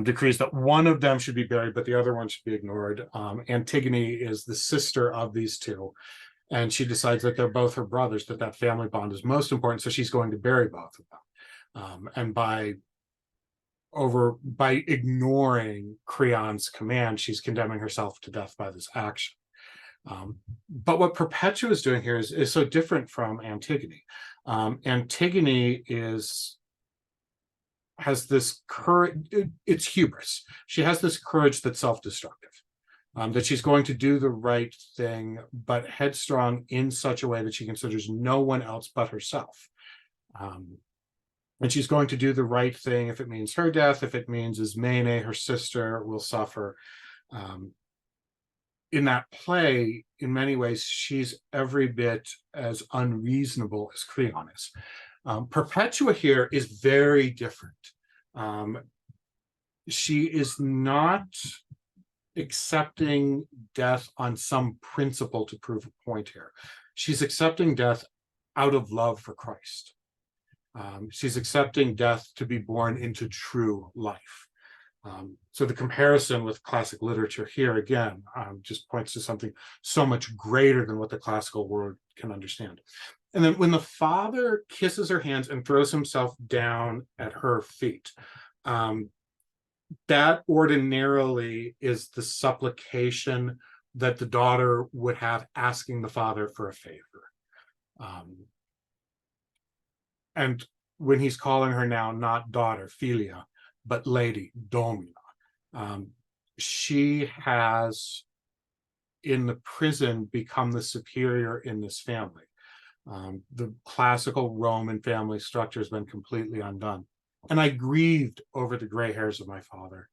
S1: decrees that one of them should be buried, but the other one should be ignored. Antigone is the sister of these two, and she decides that they're both her brothers, that family bond is most important, so she's going to bury both of them. And by ignoring Creon's command, she's condemning herself to death by this action. But what Perpetua is doing here is so different from Antigone. Antigone is has this courage. It's hubris. She has this courage that's self-destructive. That she's going to do the right thing, but headstrong in such a way that she considers no one else but herself. And she's going to do the right thing if it means her death, if it means Ismene, her sister, will suffer. In that play, in many ways, she's every bit as unreasonable as Creon is. Perpetua here is very different. She is not accepting death on some principle to prove a point here. She's accepting death out of love for Christ. She's accepting death to be born into true life. So the comparison with classic literature here, again, just points to something so much greater than what the classical world can understand. And then when the father kisses her hands and throws himself down at her feet, that ordinarily is the supplication that the daughter would have asking the father for a favor. And when he's calling her now not daughter, filia, but lady, domina, she has in the prison become the superior in this family. The classical Roman family structure has been completely undone. And I grieved over the gray hairs of my father,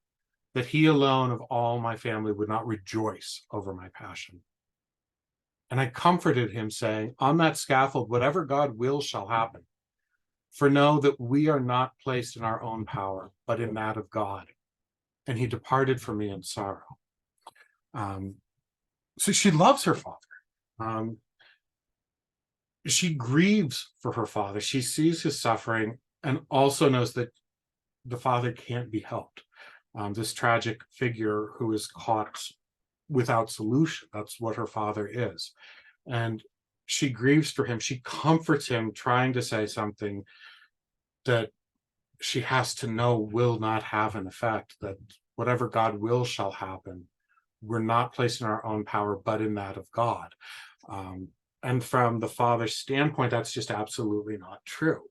S1: that he alone of all my family would not rejoice over my passion. And I comforted him, saying, on that scaffold, whatever God wills shall happen. For know that we are not placed in our own power, but in that of God. And he departed from me in sorrow. So she loves her father. She grieves for her father. She sees his suffering and also knows that the father can't be helped. This tragic figure who is caught without solution. That's what her father is. And she grieves for him. She comforts him, trying to say something that she has to know will not have an effect, that whatever God will shall happen. We're not placed in our own power, but in that of God. And from the father's standpoint, that's just absolutely not true.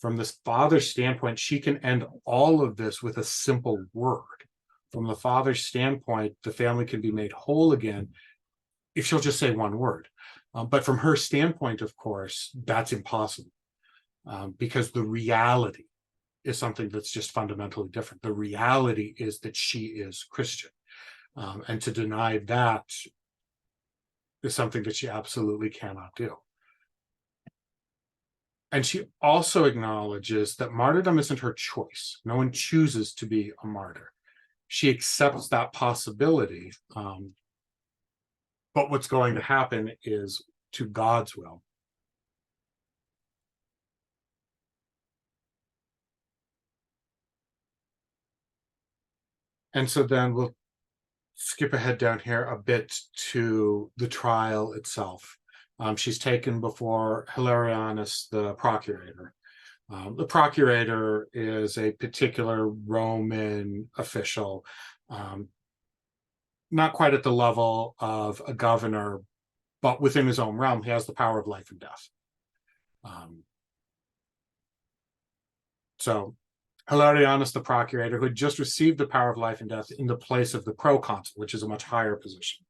S1: From this father's standpoint, she can end all of this with a simple word. From the father's standpoint, the family can be made whole again if she'll just say one word. But from her standpoint, of course, that's impossible, because the reality is something that's just fundamentally different. The reality is that she is Christian. And to deny that is something that she absolutely cannot do. And she also acknowledges that martyrdom isn't her choice. No one chooses to be a martyr. She accepts that possibility. But what's going to happen is to God's will. And so then we'll skip ahead down here a bit to the trial itself. She's taken before Hilarianus, the procurator. The procurator is a particular Roman official, not quite at the level of a governor, but within his own realm. He has the power of life and death. So Hilarianus, the procurator, who had just received the power of life and death in the place of the proconsul, which is a much higher position,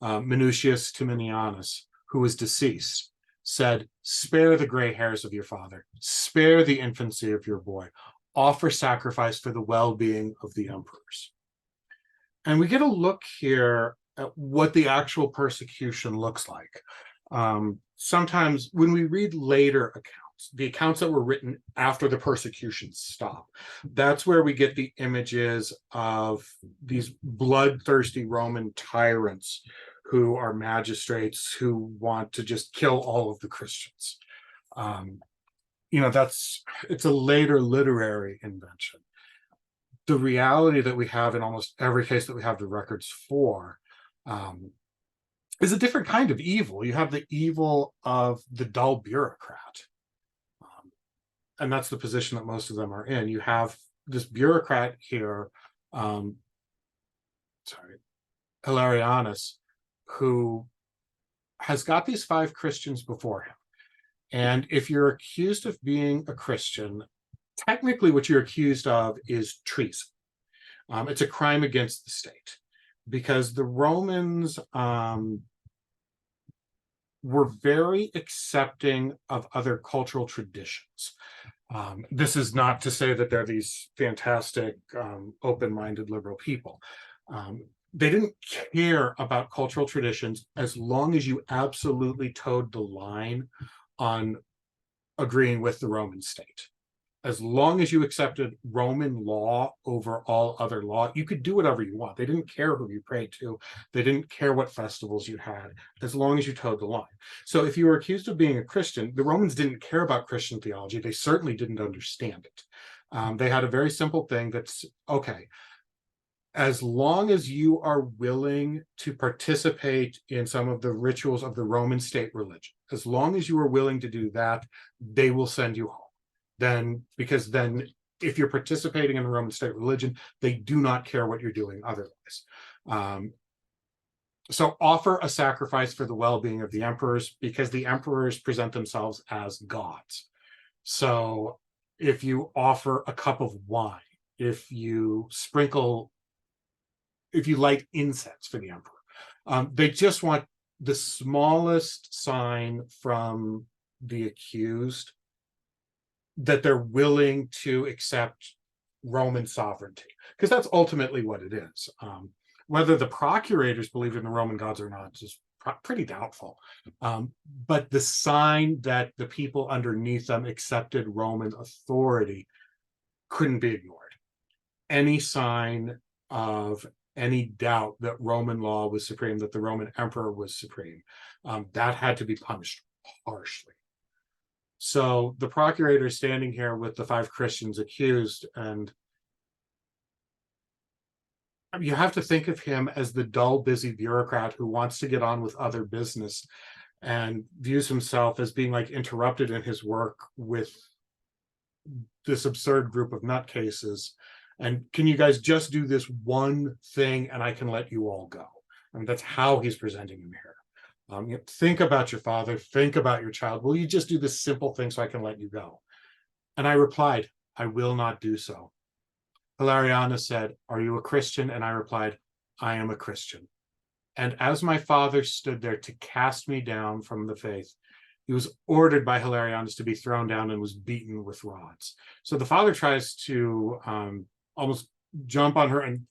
S1: Minucius Timonianus, who was deceased, said, spare the gray hairs of your father, spare the infancy of your boy, offer sacrifice for the well-being of the emperors. And we get a look here at what the actual persecution looks like. Sometimes when we read later accounts, the accounts that were written after the persecution stopped, that's where we get the images of these bloodthirsty Roman tyrants who are magistrates who want to just kill all of the Christians. It's a later literary invention. The reality that we have in almost every case that we have the records for is a different kind of evil. You have the evil of the dull bureaucrat. And that's the position that most of them are in. You have this bureaucrat here, Hilarianus, who has got these 5 Christians before him. And if you're accused of being a Christian, technically what you're accused of is treason. It's a crime against the state because the Romans were very accepting of other cultural traditions. This is not to say that they're these fantastic, open-minded liberal people. They didn't care about cultural traditions as long as you absolutely towed the line on agreeing with the Roman state. As long as you accepted Roman law over all other law, you could do whatever you want. They didn't care who you prayed to. They didn't care what festivals you had, as long as you towed the line. So if you were accused of being a Christian, the Romans didn't care about Christian theology. They certainly didn't understand it. They had a very simple thing that's, okay, as long as you are willing to participate in some of the rituals of the Roman state religion, as long as you are willing to do that, they will send you home. Because then if you're participating in the Roman state religion, they do not care what you're doing otherwise. So offer a sacrifice for the well-being of the emperors, because the emperors present themselves as gods. So if you offer a cup of wine, if you light incense for the emperor, they just want the smallest sign from the accused that they're willing to accept Roman sovereignty, because that's ultimately what it is. Whether the procurators believed in the Roman gods or not is pretty doubtful. But the sign that the people underneath them accepted Roman authority couldn't be ignored. Any sign of any doubt that Roman law was supreme, that the Roman emperor was supreme, that had to be punished harshly. So the procurator is standing here with the 5 Christians accused, and you have to think of him as the dull, busy bureaucrat who wants to get on with other business and views himself as being like interrupted in his work with this absurd group of nutcases. And can you guys just do this one thing and I can let you all go? I mean, that's how he's presenting him here. Think about your father, think about your child. Will you just do this simple thing so I can let you go? And I replied, I will not do so. Hilarianus said, are you a Christian? And I replied, I am a Christian. And as my father stood there to cast me down from the faith, he was ordered by Hilarianus to be thrown down and was beaten with rods. So the father tries to almost jump on her and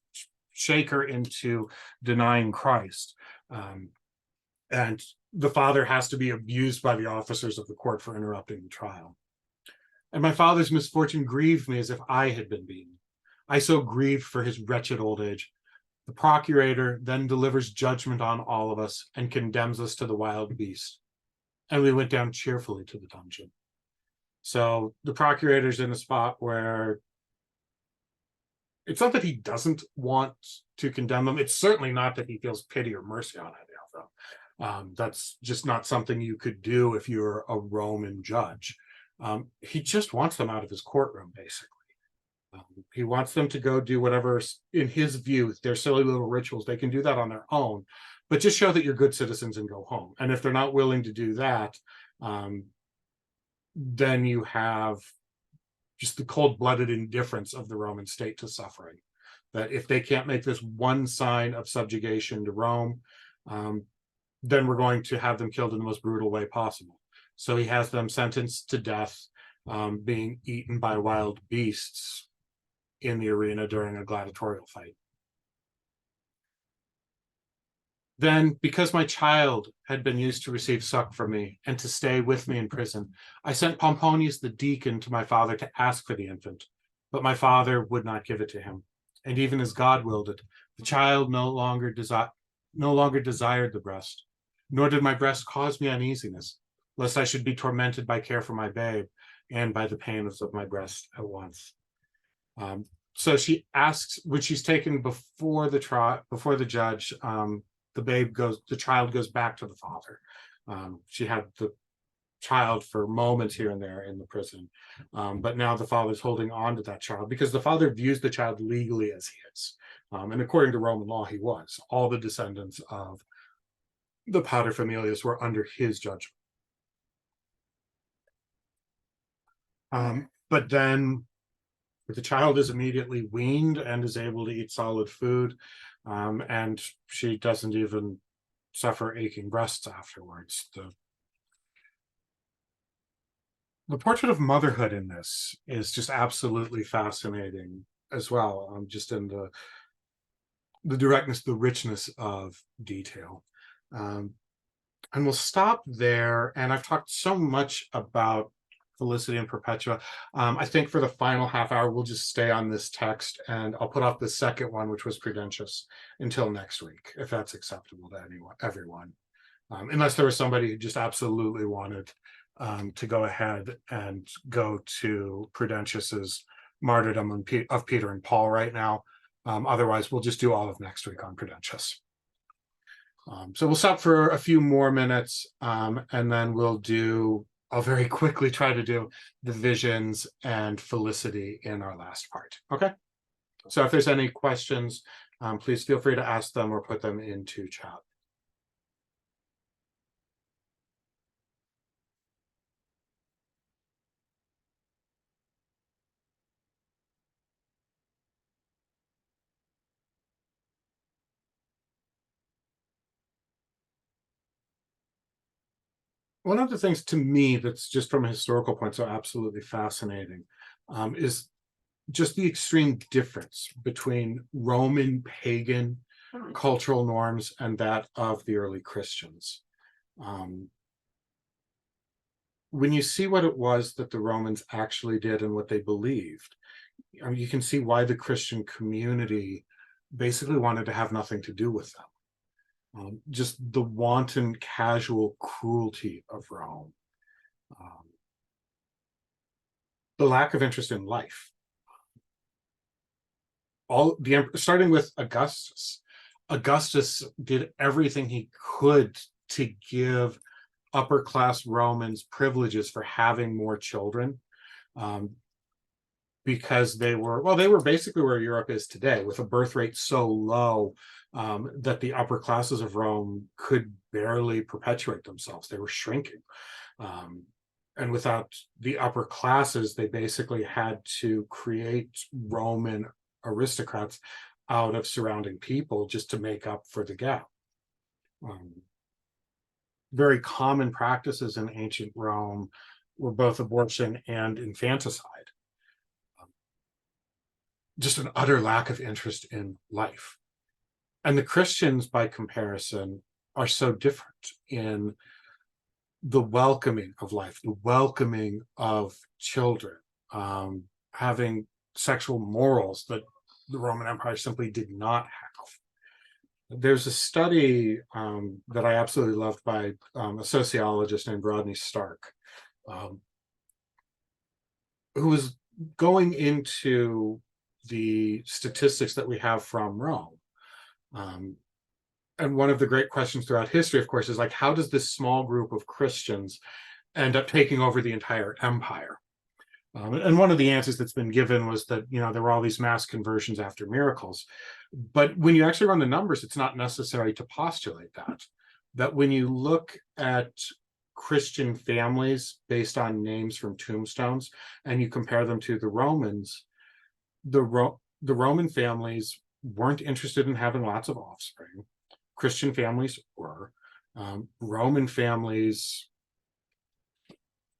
S1: shake her into denying Christ. And the father has to be abused by the officers of the court for interrupting the trial. And my father's misfortune grieved me as if I had been beaten. I so grieved for his wretched old age. The procurator then delivers judgment on all of us and condemns us to the wild beast. And we went down cheerfully to the dungeon. So the procurator's in a spot where it's not that he doesn't want to condemn them. It's certainly not that he feels pity or mercy on any of them. That's just not something you could do if you're a Roman judge. He just wants them out of his courtroom, basically. He wants them to go do whatever, in his view, their silly little rituals. They can do that on their own, but just show that you're good citizens and go home. And if they're not willing to do that, then you have just the cold-blooded indifference of the Roman state to suffering. That if they can't make this one sign of subjugation to Rome, then we're going to have them killed in the most brutal way possible. So he has them sentenced to death, being eaten by wild beasts in the arena during a gladiatorial fight. Then, because my child had been used to receive suck from me and to stay with me in prison, I sent Pomponius the deacon to my father to ask for the infant, but my father would not give it to him. And even as God willed it, the child no longer desired the breast, nor did my breast cause me uneasiness, lest I should be tormented by care for my babe and by the pains of my breast at once. So she asks, when she's taken before the judge, the child goes back to the father. She had the child for moments here and there in the prison, but now the father's holding on to that child because the father views the child legally as his. And according to Roman law, he was. All the descendants of the paterfamilias were under his judgment. But then But the child is immediately weaned and is able to eat solid food, and she doesn't even suffer aching breasts afterwards. The portrait of motherhood in this is just absolutely fascinating as well, just in the directness, the richness of detail. And we'll stop there. And I've talked so much about Felicity and Perpetua. I think for the final half hour, we'll just stay on this text, and I'll put off the second one, which was Prudentius, until next week, if that's acceptable to everyone. Unless there was somebody who just absolutely wanted to go ahead and go to Prudentius's martyrdom of Peter and Paul right now. Otherwise, we'll just do all of next week on Prudentius. So we'll stop for a few more minutes, and then I'll very quickly try to do the visions and Felicity in our last part. Okay? So if there's any questions, please feel free to ask them or put them into chat. One of the things to me that's just from a historical point so absolutely fascinating is just the extreme difference between Roman pagan cultural norms and that of the early Christians. When you see what it was that the Romans actually did and what they believed, you can see why the Christian community basically wanted to have nothing to do with them. Just the wanton casual cruelty of Rome, the lack of interest in life. Starting with Augustus. Augustus did everything he could to give upper class Romans privileges for having more children, because they were basically where Europe is today, with a birth rate so low that the upper classes of Rome could barely perpetuate themselves. They were shrinking. And without the upper classes, they basically had to create Roman aristocrats out of surrounding people just to make up for the gap. Very common practices in ancient Rome were both abortion and infanticide. Just an utter lack of interest in life. And the Christians, by comparison, are so different in the welcoming of life, the welcoming of children, having sexual morals that the Roman Empire simply did not have. There's a study that I absolutely loved by a sociologist named Rodney Stark, who was going into the statistics that we have from Rome. And one of the great questions throughout history, of course, is like, how does this small group of Christians end up taking over the entire empire? And one of the answers that's been given was that, there were all these mass conversions after miracles. But when you actually run the numbers, it's not necessary to postulate that when you look at Christian families based on names from tombstones and you compare them to the Romans, the Roman families weren't interested in having lots of offspring. Christian families were. Roman families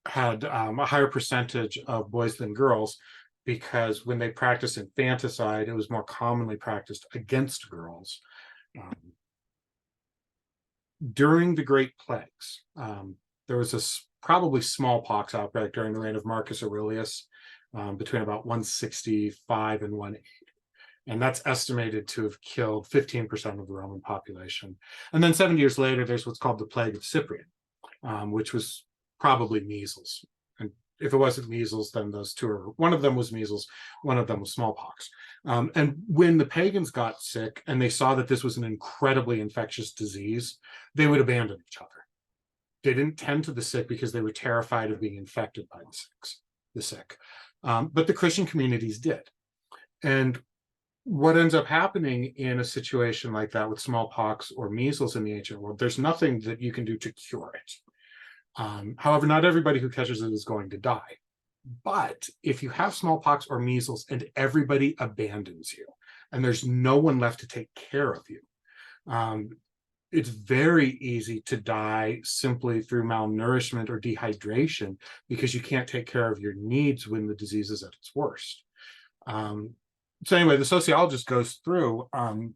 S1: had a higher percentage of boys than girls, because when they practiced infanticide, it was more commonly practiced against girls. During the Great Plagues, there was this probably smallpox outbreak during the reign of Marcus Aurelius, between about 165 and 180. And that's estimated to have killed 15% of the Roman population. And then 70 years later, there's what's called the Plague of Cyprian, which was probably measles. And if it wasn't measles, then those two one of them was measles, one of them was smallpox. And when the pagans got sick and they saw that this was an incredibly infectious disease, they would abandon each other. They didn't tend to the sick because they were terrified of being infected by the sick. But the Christian communities did. And what ends up happening in a situation like that with smallpox or measles in the ancient world, there's nothing that you can do to cure it. However, not everybody who catches it is going to die. But if you have smallpox or measles and everybody abandons you and there's no one left to take care of you, um, it's very easy to die simply through malnourishment or dehydration because you can't take care of your needs when the disease is at its worst. Um, so anyway, the sociologist goes through and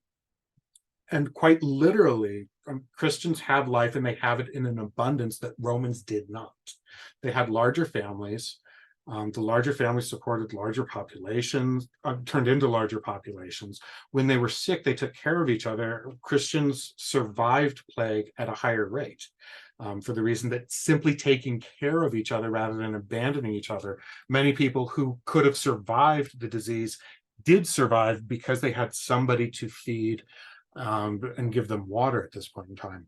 S1: quite literally, Christians have life and they have it in an abundance that Romans did not. They had larger families. The larger families supported larger populations, turned into larger populations. When they were sick, they took care of each other. Christians survived plague at a higher rate for the reason that simply taking care of each other rather than abandoning each other, many people who could have survived the disease did survive because they had somebody to feed and give them water at this point in time.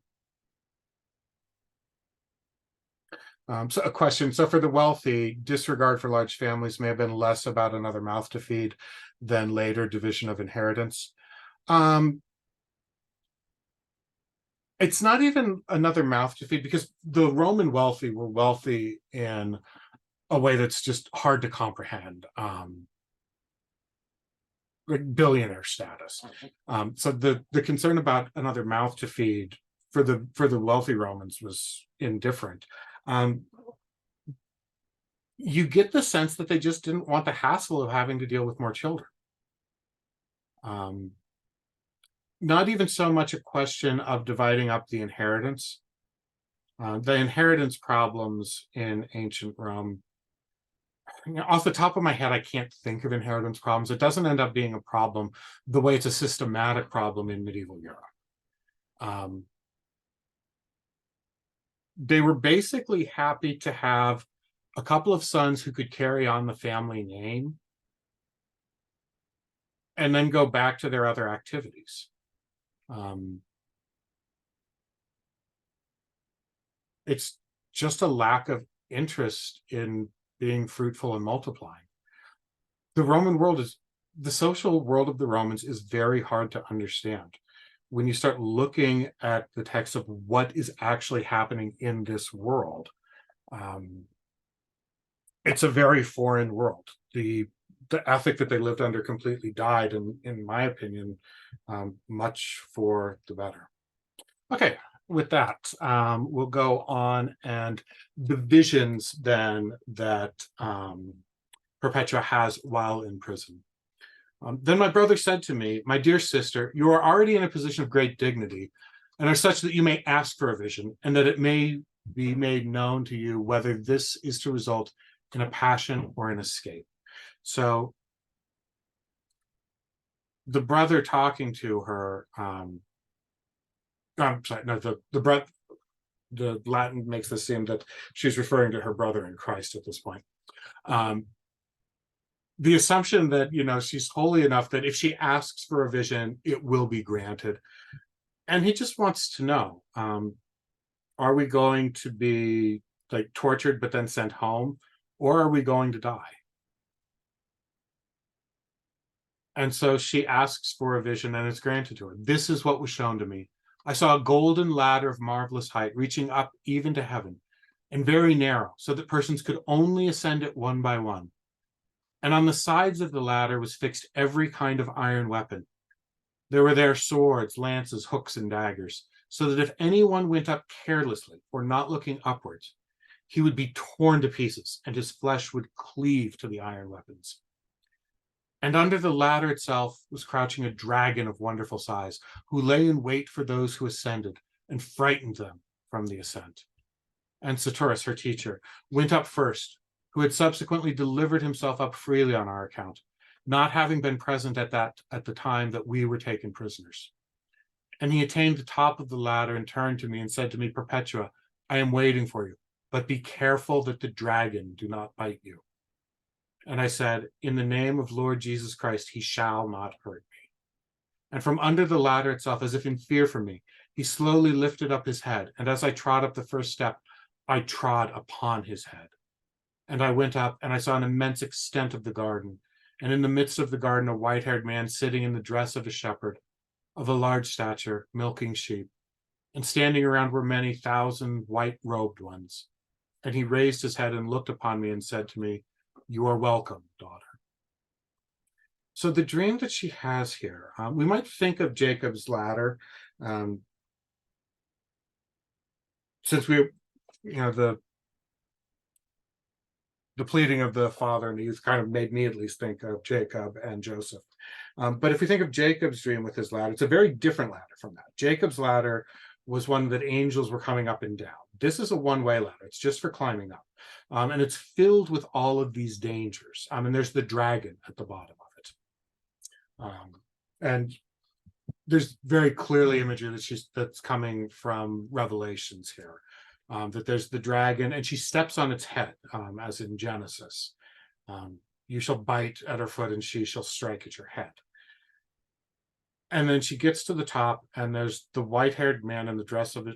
S1: So a question. So for the wealthy, disregard for large families may have been less about another mouth to feed than later division of inheritance. It's not even another mouth to feed because the Roman wealthy were wealthy in a way that's just hard to comprehend. Like billionaire status. So the concern about another mouth to feed for the wealthy Romans was indifferent. You get the sense that they just didn't want the hassle of having to deal with more children. Not even so much a question of dividing up the inheritance. The inheritance problems in ancient Rome, off the top of my head, I can't think of inheritance problems. It doesn't end up being a problem the way it's a systematic problem in medieval Europe. They were basically happy to have a couple of sons who could carry on the family name and then go back to their other activities. It's just a lack of interest in being fruitful and multiplying. The social world of the Romans is very hard to understand. When you start looking at the text of what is actually happening in this world, it's a very foreign world. The ethic that they lived under completely died, and in my opinion, much for the better. Okay, with that, we'll go on and the visions then that Perpetua has while in prison. Then my brother said to me, "My dear sister, you are already in a position of great dignity and are such that you may ask for a vision and that it may be made known to you whether this is to result in a passion or an escape." So the brother talking to her, I'm sorry, no, the Latin makes this seem that she's referring to her brother in Christ at this point. The assumption that, she's holy enough that if she asks for a vision, it will be granted. And he just wants to know, are we going to be like tortured but then sent home, or are we going to die? And so she asks for a vision and it's granted to her. "This is what was shown to me. I saw a golden ladder of marvelous height, reaching up even to heaven, and very narrow, so that persons could only ascend it one by one. And on the sides of the ladder was fixed every kind of iron weapon. There were there swords, lances, hooks, and daggers, so that if anyone went up carelessly or not looking upwards, he would be torn to pieces, and his flesh would cleave to the iron weapons. And under the ladder itself was crouching a dragon of wonderful size, who lay in wait for those who ascended and frightened them from the ascent. And Saturus, her teacher, went up first, who had subsequently delivered himself up freely on our account, not having been present at the time that we were taken prisoners. And he attained the top of the ladder and turned to me and said to me, 'Perpetua, I am waiting for you, but be careful that the dragon do not bite you.' And I said, 'In the name of Lord Jesus Christ, he shall not hurt me.' And from under the ladder itself, as if in fear for me, he slowly lifted up his head. And as I trod up the first step, I trod upon his head. And I went up, and I saw an immense extent of the garden. And in the midst of the garden, a white-haired man sitting in the dress of a shepherd, of a large stature, milking sheep. And standing around were many thousand white-robed ones. And he raised his head and looked upon me and said to me, You are welcome, daughter. So the dream that she has here, we might think of Jacob's ladder, since we, the pleading of the father and the youth kind of made me at least think of Jacob and Joseph. But if we think of Jacob's dream with his ladder, it's a very different ladder from that. Jacob's ladder was one that angels were coming up and down. This is a one-way ladder. It's just for climbing up. And it's filled with all of these dangers. And there's the dragon at the bottom of it. And there's very clearly imagery that's coming from Revelations here. That there's the dragon, and she steps on its head, as in Genesis. You shall bite at her foot, and she shall strike at your head. And then she gets to the top, and there's the white-haired man in the dress of a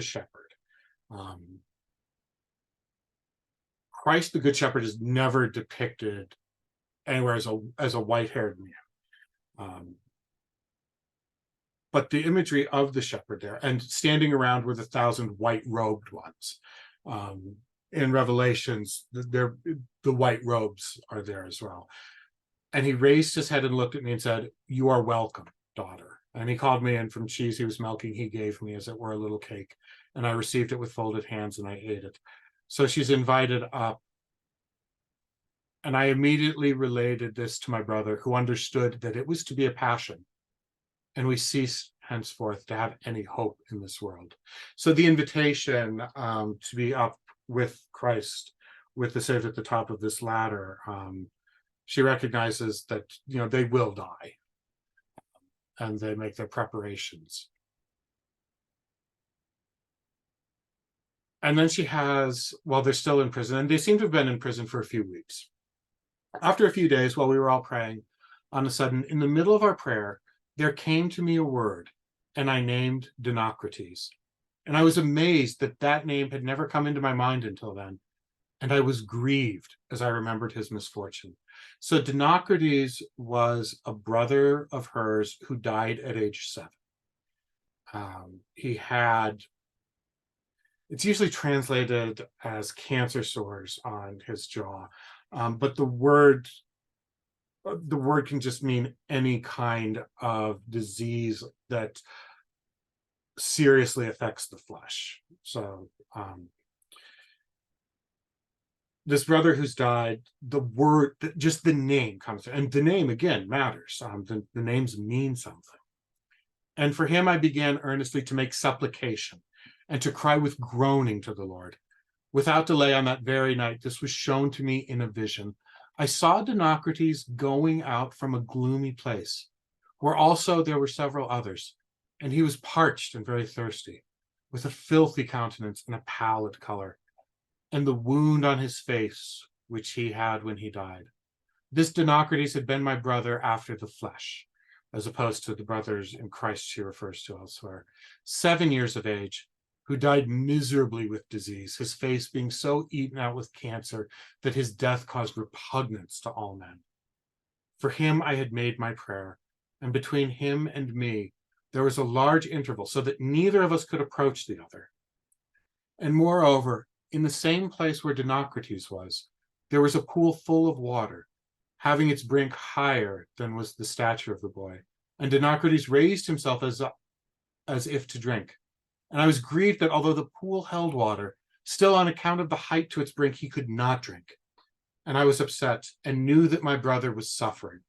S1: shepherd. Christ, the Good Shepherd, is never depicted anywhere as a white-haired man. But the imagery of the shepherd there, and standing around were the 1,000 white-robed ones. In Revelations, the white robes are there as well. And he raised his head and looked at me and said, "You are welcome, daughter." And he called me, and from cheese he was milking, he gave me, as it were, a little cake. And I received it with folded hands, and I ate it. So she's invited up. And I immediately related this to my brother, who understood that it was to be a passion, and we cease henceforth to have any hope in this world. So the invitation to be up with Christ, with the Savior at the top of this ladder, she recognizes that they will die, and they make their preparations. And then she has, while they're still in prison, and they seem to have been in prison for a few weeks. After a few days, while we were all praying, on a sudden, in the middle of our prayer, there came to me a word, and I named Dinocrates. And I was amazed that that name had never come into my mind until then. And I was grieved as I remembered his misfortune. So Dinocrates was a brother of hers who died at age 7. He had, it's usually translated as cancer sores on his jaw, but the word can just mean any kind of disease that seriously affects the flesh. So this brother who's died, just the name comes, and the name again matters. The names mean something. And for him, I began earnestly to make supplication and to cry with groaning to the Lord. Without delay, on that very night, this was shown to me in a vision. I saw Dinocrates going out from a gloomy place, where also there were several others, and he was parched and very thirsty, with a filthy countenance and a pallid color, and the wound on his face which he had when he died. This Dinocrates had been my brother after the flesh, as opposed to the brothers in Christ she refers to elsewhere, 7 years of age, who died miserably with disease, his face being so eaten out with cancer that his death caused repugnance to all men. For him I had made my prayer, and between him and me there was a large interval, so that neither of us could approach the other. And moreover, in the same place where Dinocrates was, there was a pool full of water, having its brink higher than was the stature of the boy. And Dinocrates raised himself as if to drink. And I was grieved that although the pool held water, still on account of the height to its brink, he could not drink. And I was upset and knew that my brother was suffering.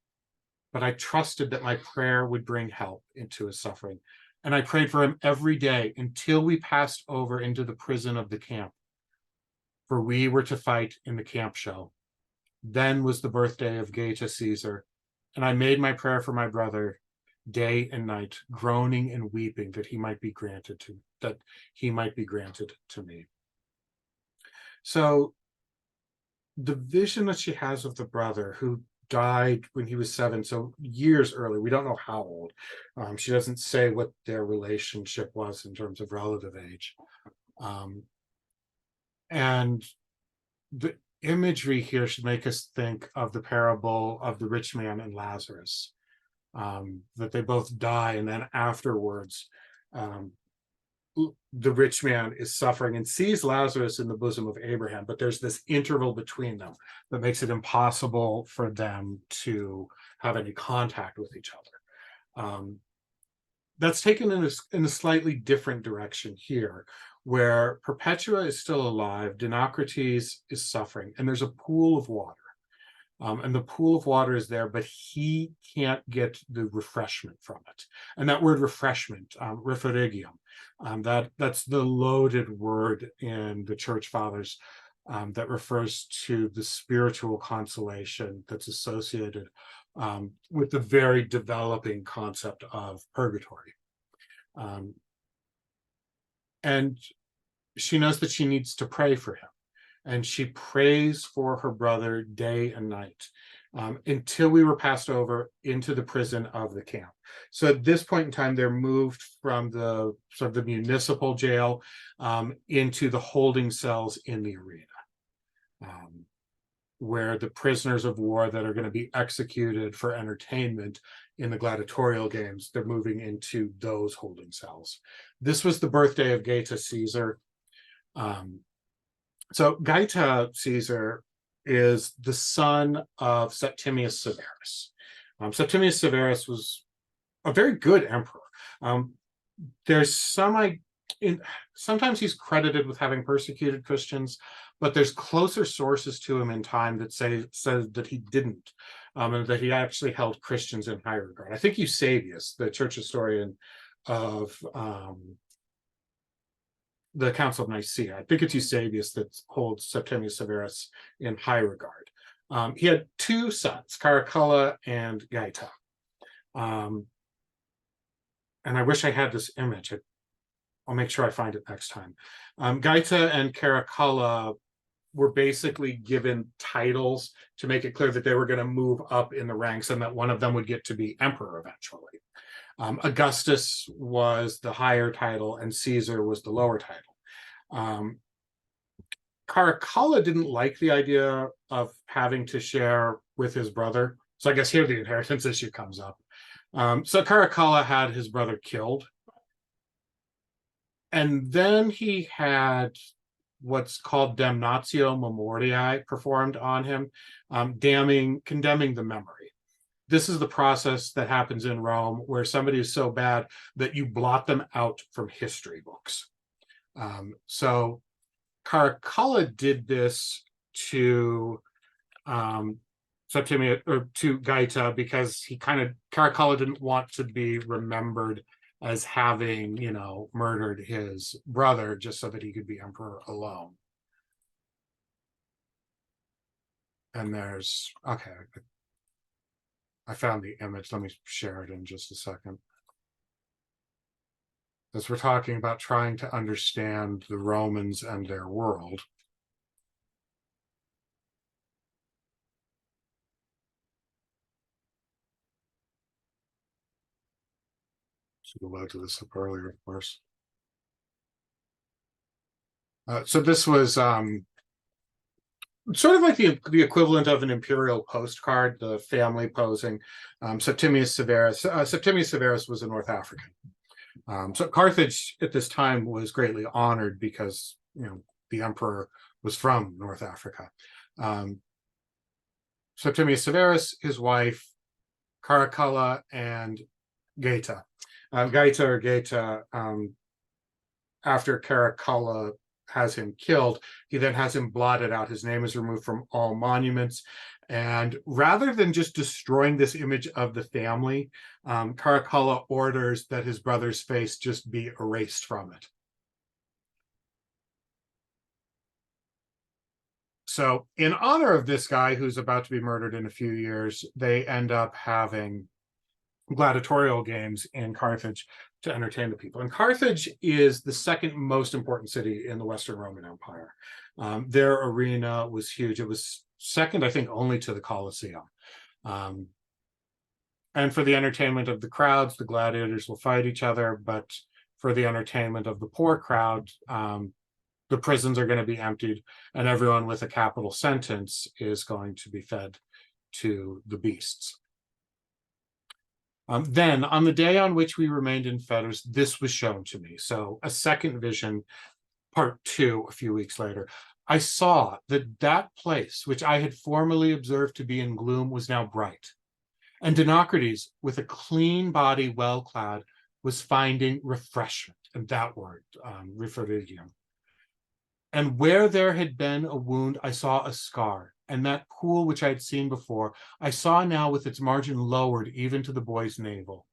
S1: But I trusted that my prayer would bring help into his suffering. And I prayed for him every day until we passed over into the prison of the camp. For we were to fight in the camp show. Then was the birthday of Gaius Caesar, and I made my prayer for my brother day and night, groaning and weeping that he might be granted to me. So the vision that she has of the brother who died when he was 7, so years early, we don't know how old. She doesn't say what their relationship was in terms of relative age. And the imagery here should make us think of the parable of the rich man and Lazarus, that they both die, and then afterwards the rich man is suffering and sees Lazarus in the bosom of Abraham, but there's this interval between them that makes it impossible for them to have any contact with each other. That's taken in a slightly different direction here, where Perpetua is still alive, Dinocrates is suffering, and there's a pool of water. And the pool of water is there, but he can't get the refreshment from it. And that word refreshment, referigium, that's the loaded word in the Church Fathers that refers to the spiritual consolation that's associated with the very developing concept of purgatory. And she knows that she needs to pray for him. And she prays for her brother day and night until we were passed over into the prison of the camp. So at this point in time, they're moved from the sort of the municipal jail into the holding cells in the arena, where the prisoners of war that are going to be executed for entertainment in the gladiatorial games, they're moving into those holding cells. This was the birthday of Geta Caesar. So Geta Caesar is the son of Septimius Severus. Septimius Severus was a very good emperor. There's sometimes he's credited with having persecuted Christians, but there's closer sources to him in time that says that he didn't, and that he actually held Christians in high regard. I think Eusebius, the church historian of the Council of Nicaea, I think it's Eusebius that holds Septimius Severus in high regard. He had two sons, Caracalla and Geta. And I wish I had this image. I'll make sure I find it next time. Geta and Caracalla were basically given titles to make it clear that they were going to move up in the ranks and that one of them would get to be emperor eventually. Augustus was the higher title and Caesar was the lower title. Caracalla didn't like the idea of having to share with his brother. So I guess here the inheritance issue comes up. So Caracalla had his brother killed. And then he had what's called damnatio memoriae performed on him, condemning the memory. This is the process that happens in Rome where somebody is so bad that you blot them out from history books. So Caracalla did this to Septimius, or to Geta, because Caracalla didn't want to be remembered as having, murdered his brother just so that he could be emperor alone. And okay, I found the image. Let me share it in just a second. As we're talking about trying to understand the Romans and their world. Should have loaded this up earlier, of course. So this was sort of like the equivalent of an imperial postcard, the family posing. Septimius Severus. Septimius Severus was a North African. So Carthage at this time was greatly honored because the emperor was from North Africa. Septimius Severus, his wife, Caracalla, and Geta. Geta, after Caracalla has him killed, he then has him blotted out. His name is removed from all monuments. And rather than just destroying this image of the family, Caracalla orders that his brother's face just be erased from it. So in honor of this guy who's about to be murdered in a few years, they end up having gladiatorial games in Carthage to entertain the people. And Carthage is the second most important city in the Western Roman Empire. Their arena was huge. It was second, I think, only to the Colosseum. And for the entertainment of the crowds, the gladiators will fight each other, but for the entertainment of the poor crowd, the prisons are going to be emptied and everyone with a capital sentence is going to be fed to the beasts. Then, on the day on which we remained in fetters, this was shown to me. So, a second vision, part two, a few weeks later. I saw that that place, which I had formerly observed to be in gloom, was now bright. And Dinocrates, with a clean body, well clad, was finding refreshment. And that word, refugium. And where there had been a wound, I saw a scar. And that pool which I had seen before, I saw now with its margin lowered even to the boy's navel.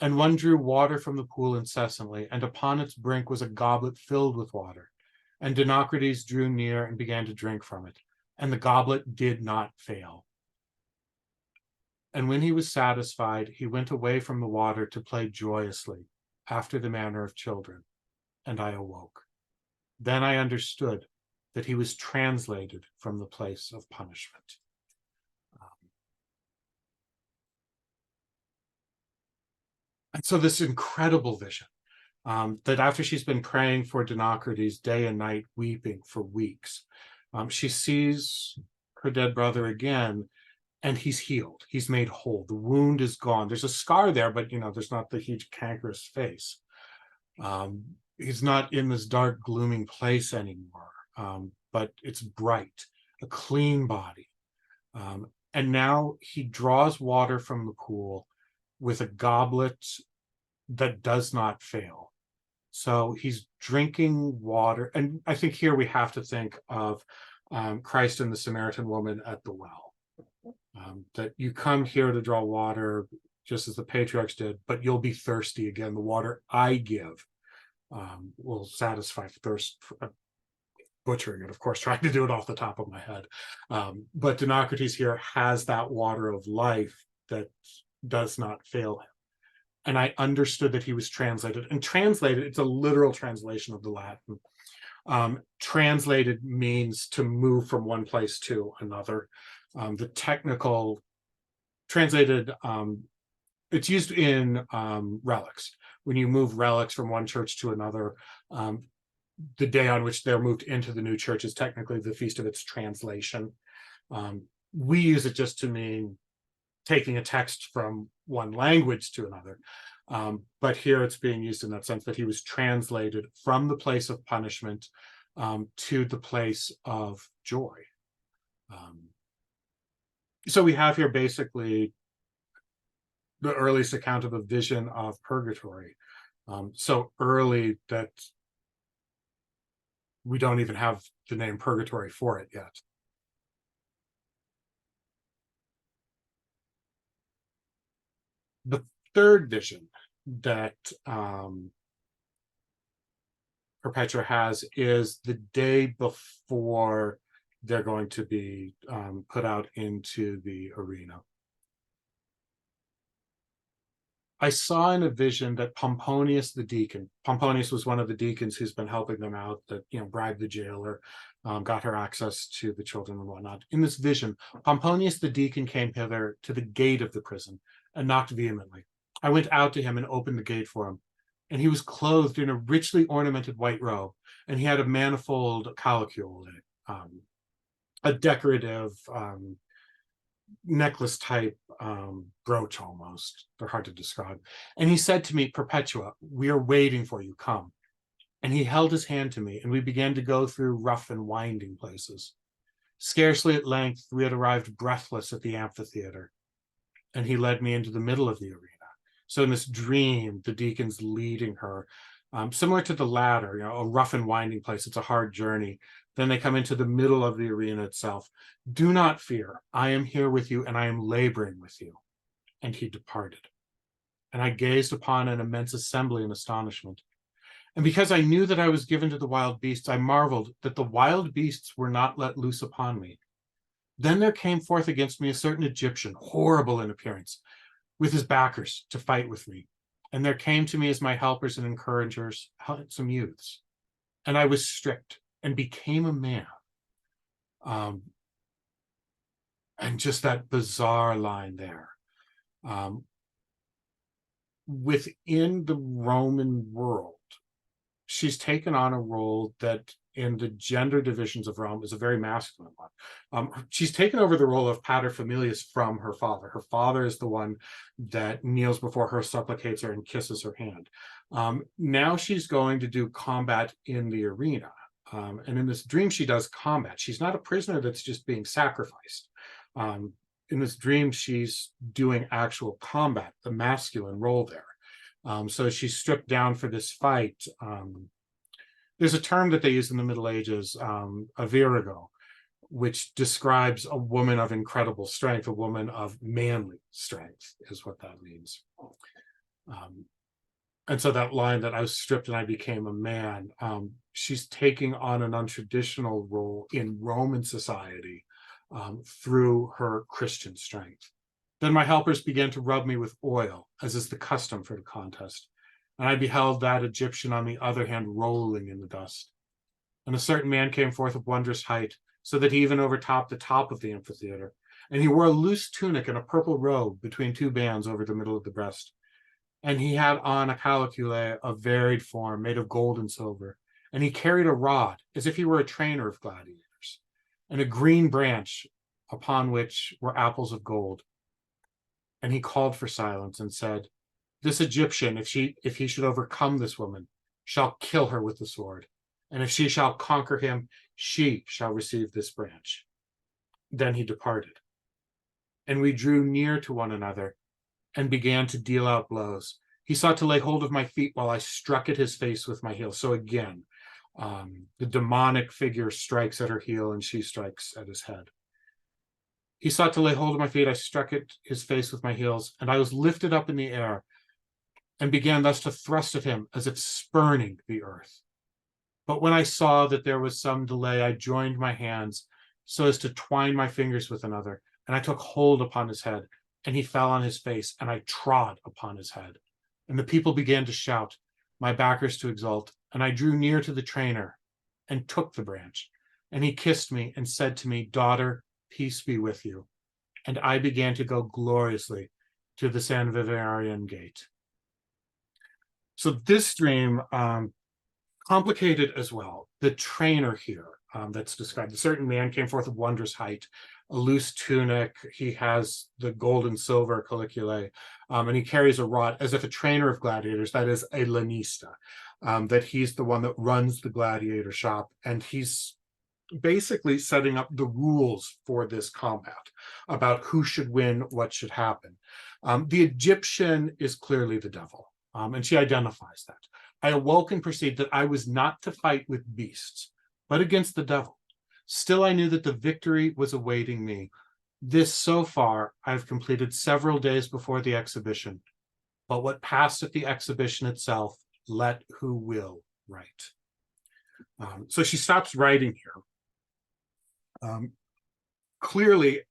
S1: And one drew water from the pool incessantly, and upon its brink was a goblet filled with water. And Dinocrates drew near and began to drink from it. And the goblet did not fail. And when he was satisfied, he went away from the water to play joyously, after the manner of children. And I awoke. Then I understood that he was translated from the place of punishment. And so this incredible vision, that after she's been praying for Dinocrates day and night, weeping for weeks, she sees her dead brother again, and he's healed. He's made whole. The wound is gone. There's a scar there, but there's not the huge cankerous face. He's not in this dark, glooming place anymore, but it's bright, a clean body. And now he draws water from the pool with a goblet that does not fail. So he's drinking water. And I think here we have to think of Christ and the Samaritan woman at the well. That you come here to draw water, just as the patriarchs did, but you'll be thirsty again. The water I give will satisfy thirst. Butchering it, of course, trying to do it off the top of my head. But Dinocrates here has that water of life that does not fail him. And I understood that he was translated. And translated, it's a literal translation of the Latin. Translated means to move from one place to another. The technical translated, it's used in relics. When you move relics from one church to another, the day on which they're moved into the new church is technically the feast of its translation. We use it just to mean taking a text from one language to another. But here it's being used in that sense that he was translated from the place of punishment to the place of joy. So we have here basically the earliest account of a vision of purgatory. So early that we don't even have the name purgatory for it yet. The third vision that Perpetua has is the day before they're going to be put out into the arena. I saw in a vision that Pomponius the deacon, Pomponius was one of the deacons who's been helping them out, that bribed the jailer, got her access to the children and whatnot. In this vision, Pomponius the deacon came hither to the gate of the prison and knocked vehemently. I went out to him and opened the gate for him, and he was clothed in a richly ornamented white robe, and he had a manifold collicule in it, a decorative necklace type brooch almost. They're hard to describe. And he said to me, Perpetua, we are waiting for you, come. And he held his hand to me, and we began to go through rough and winding places. Scarcely at length we had arrived breathless at the amphitheater, and he led me into the middle of the arena. So in this dream, the deacon's leading her, similar to the ladder, a rough and winding place. It's a hard journey. Then they come into the middle of the arena itself. Do not fear. I am here with you, and I am laboring with you. And he departed. And I gazed upon an immense assembly in astonishment. And because I knew that I was given to the wild beasts, I marveled that the wild beasts were not let loose upon me. Then there came forth against me a certain Egyptian, horrible in appearance, with his backers to fight with me. And there came to me as my helpers and encouragers some youths. And I was stripped and became a man. And just that bizarre line there. Within the Roman world, she's taken on a role that in the gender divisions of Rome is a very masculine one. She's taken over the role of paterfamilias from her father. Her father is the one that kneels before her, supplicates her, and kisses her hand. Now she's going to do combat in the arena. And in this dream, she does combat. She's not a prisoner that's just being sacrificed. In this dream, she's doing actual combat, the masculine role there. So she's stripped down for this fight. There's a term that they used in the Middle Ages, a virago, which describes a woman of incredible strength, a woman of manly strength, is what that means. And so that line that I was stripped and I became a man, she's taking on an untraditional role in Roman society through her Christian strength. Then my helpers began to rub me with oil, as is the custom for the contest. And I beheld that Egyptian on the other hand rolling in the dust. And a certain man came forth of wondrous height, so that he even overtopped the top of the amphitheater. And he wore a loose tunic and a purple robe between two bands over the middle of the breast. And he had on a calicule of varied form, made of gold and silver. And he carried a rod, as if he were a trainer of gladiators, and a green branch upon which were apples of gold. And he called for silence and said, "This Egyptian, if he should overcome this woman, shall kill her with the sword. And if she shall conquer him, she shall receive this branch." Then he departed. And we drew near to one another and began to deal out blows. He sought to lay hold of my feet while I struck at his face with my heel. So again, the demonic figure strikes at her heel and she strikes at his head. He sought to lay hold of my feet. I struck at his face with my heels, and I was lifted up in the air and began thus to thrust at him as if spurning the earth. But when I saw that there was some delay, I joined my hands so as to twine my fingers with another, and I took hold upon his head, and he fell on his face, and I trod upon his head. And the people began to shout, my backers to exult, and I drew near to the trainer and took the branch. And he kissed me and said to me, "Daughter, peace be with you." And I began to go gloriously to the San Vivarian gate. So this dream, complicated as well. The trainer here that's described, a certain man came forth of wondrous height, a loose tunic, he has the gold and silver caliculae, and he carries a rod as if a trainer of gladiators, that is a lanista, that he's the one that runs the gladiator shop, and he's basically setting up the rules for this combat about who should win, what should happen. The Egyptian is clearly the devil, and she identifies that. I awoke and perceived that I was not to fight with beasts, but against the devil. Still, I knew that the victory was awaiting me. This, so far, I've completed several days before the exhibition, but what passed at the exhibition itself, let who will write. So she stops writing here, clearly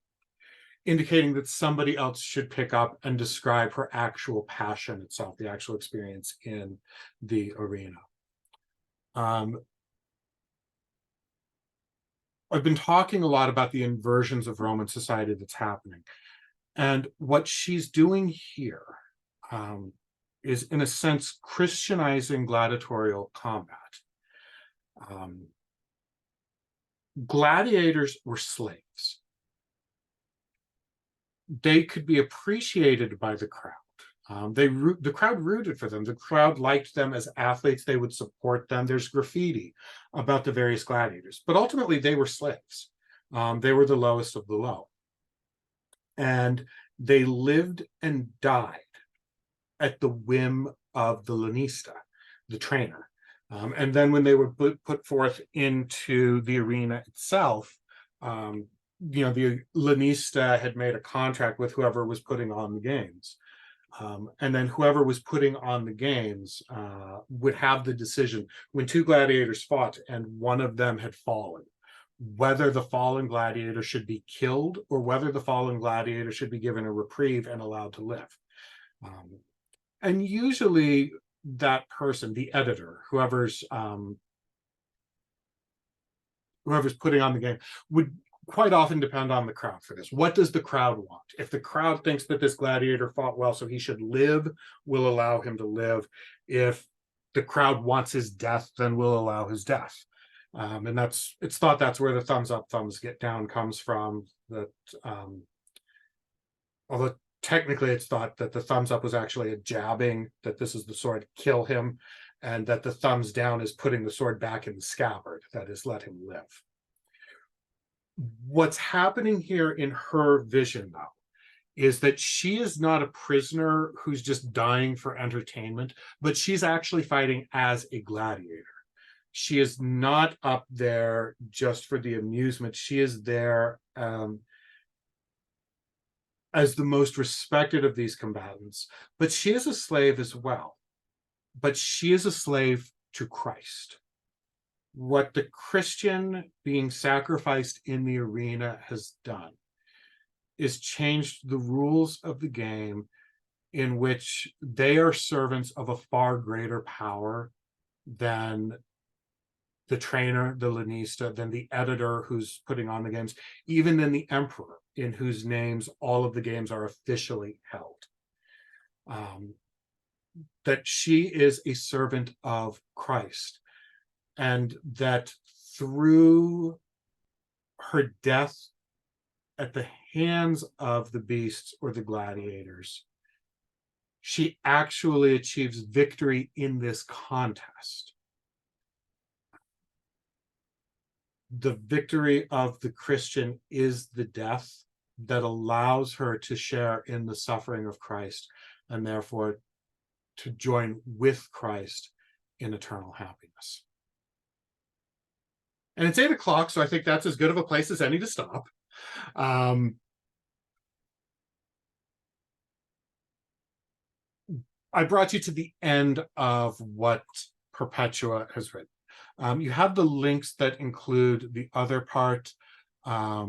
S1: indicating that somebody else should pick up and describe her actual passion itself, the actual experience in the arena. I've been talking a lot about the inversions of Roman society that's happening. And what she's doing here is, in a sense, Christianizing gladiatorial combat. Gladiators were slaves. They could be appreciated by the crowd. The crowd rooted for them. The crowd liked them as athletes. They would support them. There's graffiti about the various gladiators. But ultimately, they were slaves. They were the lowest of the low. And they lived and died at the whim of the lanista, the trainer. And then when they were put forth into the arena itself, the lanista had made a contract with whoever was putting on the games. And then whoever was putting on the games would have the decision when two gladiators fought and one of them had fallen, whether the fallen gladiator should be killed or whether the fallen gladiator should be given a reprieve and allowed to live. And usually that person, the editor, whoever's putting on the game, would quite often depend on the crowd for this. What does the crowd want? If the crowd thinks that this gladiator fought well, so he should live, we'll allow him to live. If the crowd wants his death, then we'll allow his death. And it's thought that's where the thumbs up, thumbs get down comes from. That although technically it's thought that the thumbs up was actually a jabbing, that this is the sword, kill him, and that the thumbs down is putting the sword back in the scabbard, that is, let him live. What's happening here in her vision, though, is that she is not a prisoner who's just dying for entertainment, but she's actually fighting as a gladiator. She is not up there just for the amusement. She is there as the most respected of these combatants, but she is a slave as well. But she is a slave to Christ. What the Christian being sacrificed in the arena has done is changed the rules of the game, in which they are servants of a far greater power than the trainer, the lanista, than the editor who's putting on the games, even than the emperor, in whose names all of the games are officially held. That she is a servant of Christ, and that through her death at the hands of the beasts or the gladiators, she actually achieves victory in this contest. The victory of the Christian is the death that allows her to share in the suffering of Christ, and therefore to join with Christ in eternal happiness. And it's 8 o'clock, so I think that's as good of a place as any to stop. I brought you to the end of what Perpetua has written. You have the links that include the other part. I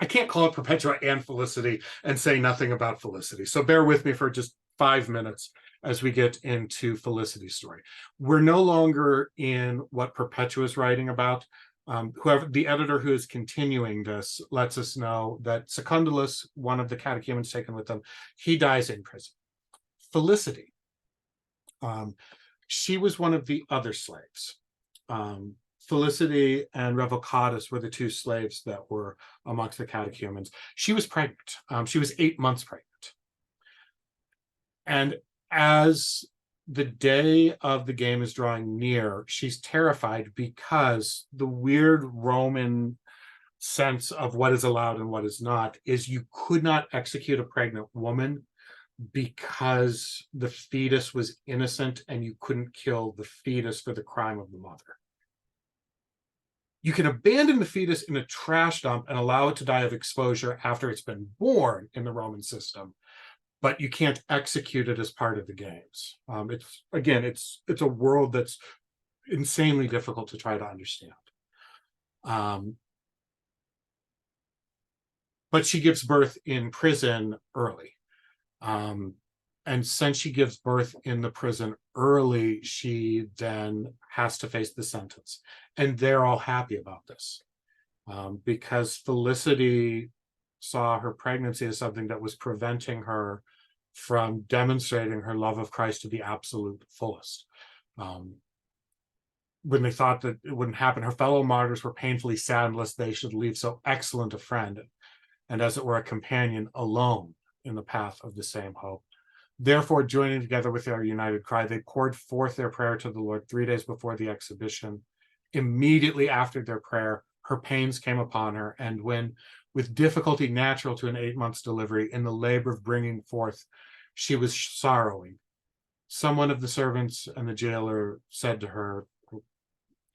S1: can't call it Perpetua and Felicity and say nothing about Felicity. So bear with me for just 5 minutes as we get into Felicity's story. We're no longer in what Perpetua is writing about. Whoever the editor who is continuing this lets us know that Secundulus, one of the catechumens taken with them, he dies in prison. Felicity, she was one of the other slaves. Felicity and Revocatus were the 2 slaves that were amongst the catechumens. She was pregnant. She was 8 months pregnant. And as the day of the game is drawing near, she's terrified because the weird Roman sense of what is allowed and what is not is you could not execute a pregnant woman because the fetus was innocent, and you couldn't kill the fetus for the crime of the mother. You can abandon the fetus in a trash dump and allow it to die of exposure after it's been born in the Roman system, but you can't execute it as part of the games. It's a world that's insanely difficult to try to understand. But she gives birth in prison early. And since she gives birth in the prison early, she then has to face the sentence. And they're all happy about this, because Felicity saw her pregnancy as something that was preventing her from demonstrating her love of Christ to the absolute fullest. When they thought that it wouldn't happen, her fellow martyrs were painfully sad lest they should leave so excellent a friend, and as it were a companion, alone in the path of the same hope. Therefore, joining together with their united cry, they poured forth their prayer to the Lord 3 days before the exhibition. Immediately after their prayer, her pains came upon her, and when, with difficulty natural to an 8 months delivery, in the labor of bringing forth, she was sorrowing, someone of the servants and the jailer said to her,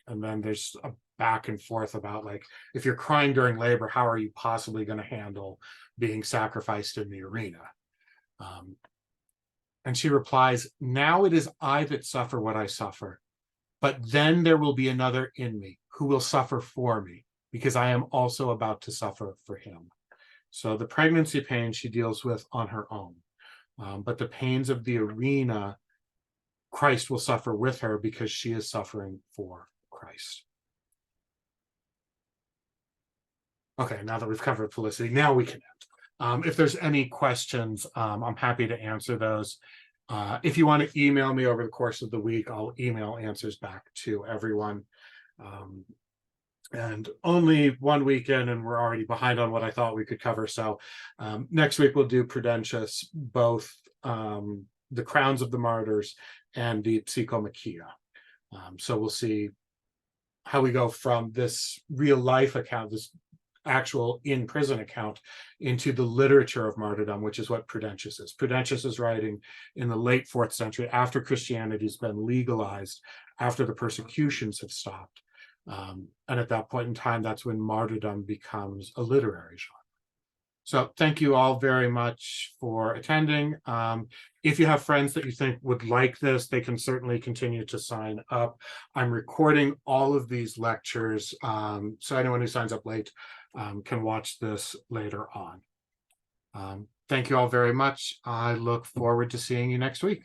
S1: and then there's a back and forth about, like, if you're crying during labor, how are you possibly going to handle being sacrificed in the arena? And she replies, now it is I that suffer what I suffer, but then there will be another in me who will suffer for me, because I am also about to suffer for him. So the pregnancy pain she deals with on her own. But the pains of the arena, Christ will suffer with her because she is suffering for Christ. Okay, now that we've covered Felicity, now we can end. If there's any questions, I'm happy to answer those. If you want to email me over the course of the week, I'll email answers back to everyone. And only one weekend, and we're already behind on what I thought we could cover. So next week we'll do Prudentius, both the Crowns of the Martyrs and the Psychomachia. So we'll see how we go from this real life account, this actual in prison account, into the literature of martyrdom, which is what Prudentius is. Prudentius is writing in the late 4th century, after Christianity's been legalized, after the persecutions have stopped. And at that point in time, that's when martyrdom becomes a literary genre. So thank you all very much for attending. If you have friends that you think would like this, they can certainly continue to sign up. I'm recording all of these lectures, so anyone who signs up late can watch this later on. Thank you all very much. I look forward to seeing you next week.